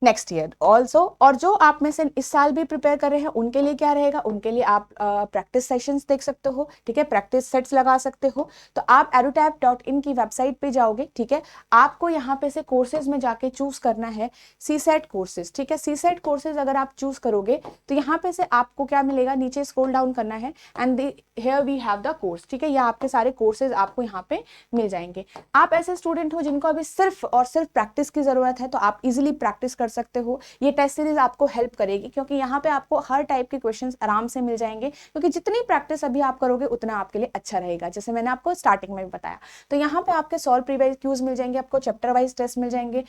next year also. और जो आप में से इस साल भी प्रिपेयर कर रहे हैं उनके लिए क्या रहेगा, उनके लिए आप प्रैक्टिस सेशंस देख सकते हो। ठीक है, प्रैक्टिस सेट्स लगा सकते हो। तो आप edutap.in की वेबसाइट पे जाओगे। ठीक है, आपको यहाँ पे से कोर्सेज में जाके चूज करना है सीसेट कोर्सेज। ठीक है, सीसेट कोर्सेज अगर आप चूज करोगे तो यहाँ पे से आपको क्या मिलेगा, नीचे स्क्रॉल डाउन करना है and here we have the course. ठीक है, ये आपके सारे कोर्सेज आपको यहाँ पे मिल जाएंगे। आप ऐसे स्टूडेंट हो जिनको अभी सिर्फ और सिर्फ प्रैक्टिस की जरूरत है, तो आप इजिली प्रैक्टिस कर सकते हो। ये टेस्ट सीरीज आपको हेल्प करेगी, क्योंकि यहाँ पे आपको हर टाइप के क्वेश्चंस आराम से मिल जाएंगे, क्योंकि जितनी प्रैक्टिस अभी आप करोगे उतना आपके लिए अच्छा रहेगा, जैसे मैंने आपको स्टार्टिंग में भी बताया। तो यहाँ पे आपके सॉल्व प्रीवाइज क्यूज मिल जाएंगे, आपको चैप्टर वाइज टेस्ट मिल जाएंगे,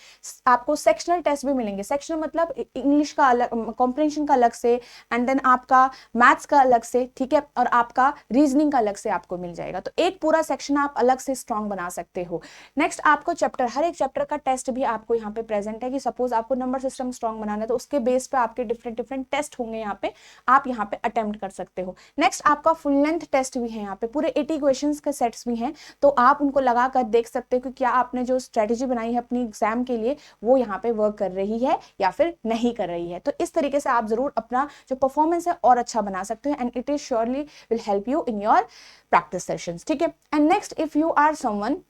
आपको सेक्शनल टेस्ट भी मिलेंगे। सेक्शनल मतलब इंग्लिश का अलग, कॉम्प्रिहेंशन का अलग से, एंड देन आपका मैथ्स का अलग से। ठीक है, और आपका रीजनिंग का अलग से आपको मिल जाएगा। तो एक पूरा सेक्शन आप अलग से स्ट्रॉन्ग बना सकते हो। नेक्स्ट, आपको चैप्टर, हर एक चैप्टर का टेस्ट भी आपको यहाँ पे प्रेजेंट है, कि सपोज आपको नंबर सिस्टम स्ट्रॉन्ग बनाना है तो उसके बेस पे आपके डिफरेंट टेस्ट होंगे, यहाँ पे आप यहाँ पे अटेम्प्ट कर सकते हो। नेक्स्ट, आपका फुल लेंथ टेस्ट भी है, यहाँ पे पूरे 80 क्वेश्चंस के सेट्स भी हैं, तो आप उनको लगा कर देख सकते हो कि क्या आपने जो स्ट्रेटेजी बनाई है अपनी एग्जाम के लिए वो यहाँ पे वर्क कर रही है या फिर नहीं कर रही है। तो इस तरीके से आप जरूर अपना जो परफॉर्मेंस है और अच्छा बना सकते हो, and it is surely will help you in your practice sessions. ठीक है, and next, if you are someone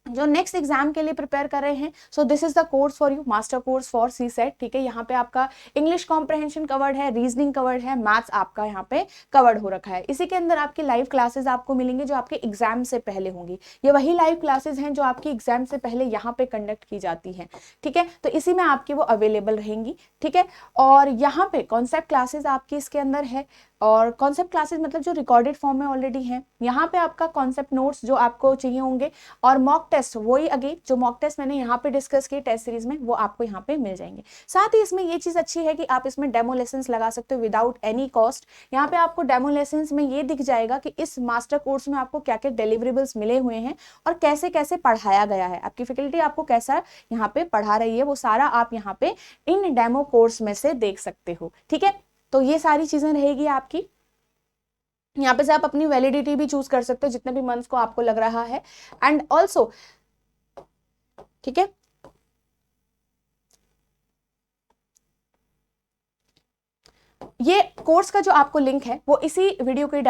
जो नेक्स्ट एग्जाम के लिए प्रिपेयर कर रहे हैं, so this is the course for you, master course for CSAT. ठीक है, यहाँ पे आपका इंग्लिश कॉम्प्रहेंशन कवर्ड है, रीजनिंग कवर्ड है, मैथ्स आपका यहाँ पे कवर्ड हो रखा है। इसी के अंदर आपकी लाइव क्लासेस आपको मिलेंगे जो आपके एग्जाम से पहले होंगी। ये वही लाइव क्लासेस हैं जो आपकी एग्जाम से पहले यहाँ पे कंडक्ट की जाती हैं। ठीक है, तो इसी में आपकी वो अवेलेबल रहेंगी। ठीक है, और यहाँ पे कॉन्सेप्ट क्लासेस आपकी इसके अंदर है, और कॉन्सेप्ट क्लासेस मतलब जो रिकॉर्डेड फॉर्म में ऑलरेडी हैं, यहाँ पे आपका कॉन्सेप्ट नोट्स जो आपको चाहिए होंगे, और मॉक टेस्ट वही अगेन जो मॉक टेस्ट मैंने यहाँ पे डिस्कस किए टेस्ट सीरीज में, वो आपको यहाँ पे मिल जाएंगे। साथ ही इसमें ये चीज़ अच्छी है कि आप इसमें डेमो लेसन्स लगा सकते हो विदाउट एनी कॉस्ट। यहाँ पे आपको डेमो लेसन्स में ये दिख जाएगा कि इस मास्टर कोर्स में आपको क्या क्या डिलीवरेबल्स मिले हुए हैं और कैसे कैसे पढ़ाया गया है, आपकी फैकल्टी आपको कैसा यहाँ पे पढ़ा रही है, वो सारा आप यहाँ पे इन डेमो कोर्स में से देख सकते हो। ठीक है, तो ये सारी चीजें रहेगी आपकी। यहाँ पे से आप अपनी वैलिडिटी भी चूज कर सकते हो जितने भी मंथ्स को आपको लग रहा है। एंड ऑल्सो ठीक है, ये कोर्स का जो आपको लिंक है वो इसी वीडियो के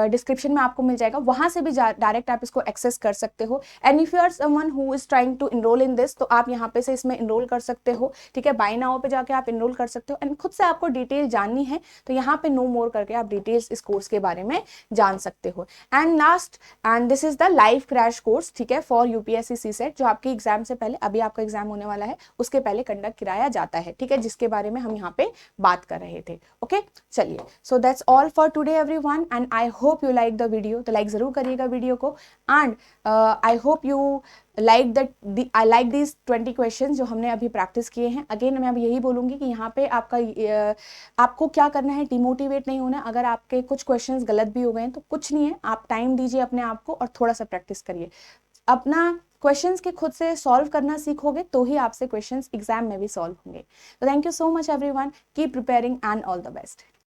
डिस्क्रिप्शन में आपको मिल जाएगा, वहां से भी डायरेक्ट आप इसको एक्सेस कर सकते हो। And if you are someone who is trying to enrol in this, तो आप यहाँ पे से इसमें इनरोल कर सकते हो। ठीक है, बाय नाउ पे जाके आप इनरोल कर सकते हो। एंड खुद से आपको डिटेल जाननी है तो यहाँ पे नो मोर करके आप डिटेल्स इस कोर्स के बारे में जान सकते हो। And last, and this is the live crash course, ठीक है, फॉर यूपीएससी सीसेट, जो आपके एग्जाम से पहले, अभी आपका एग्जाम होने वाला है उसके पहले कंडक्ट कराया जाता है। ठीक है, जिसके बारे में हम यहाँ पे बात कर रहे थे। ओके, चलिए, so that's all for today everyone, and I hope you like the video. तो लाइक जरूर करिएगा वीडियो को। And I hope you like that I like these 20 question जो हमने अभी प्रैक्टिस किए हैं। अगेन मैं अब यही बोलूंगी कि यहाँ पे आपको क्या करना है, डिमोटिवेट नहीं होना। अगर आपके कुछ क्वेश्चंस गलत भी हो गए हैं तो कुछ नहीं है, आप टाइम दीजिए अपने आप को और थोड़ा सा प्रैक्टिस करिए। अपना क्वेश्चंस के खुद से सॉल्व करना सीखोगे तो ही आपसे क्वेश्चंस एग्जाम में भी सॉल्व होंगे। तो thank you so much everyone, keep preparing and all the best.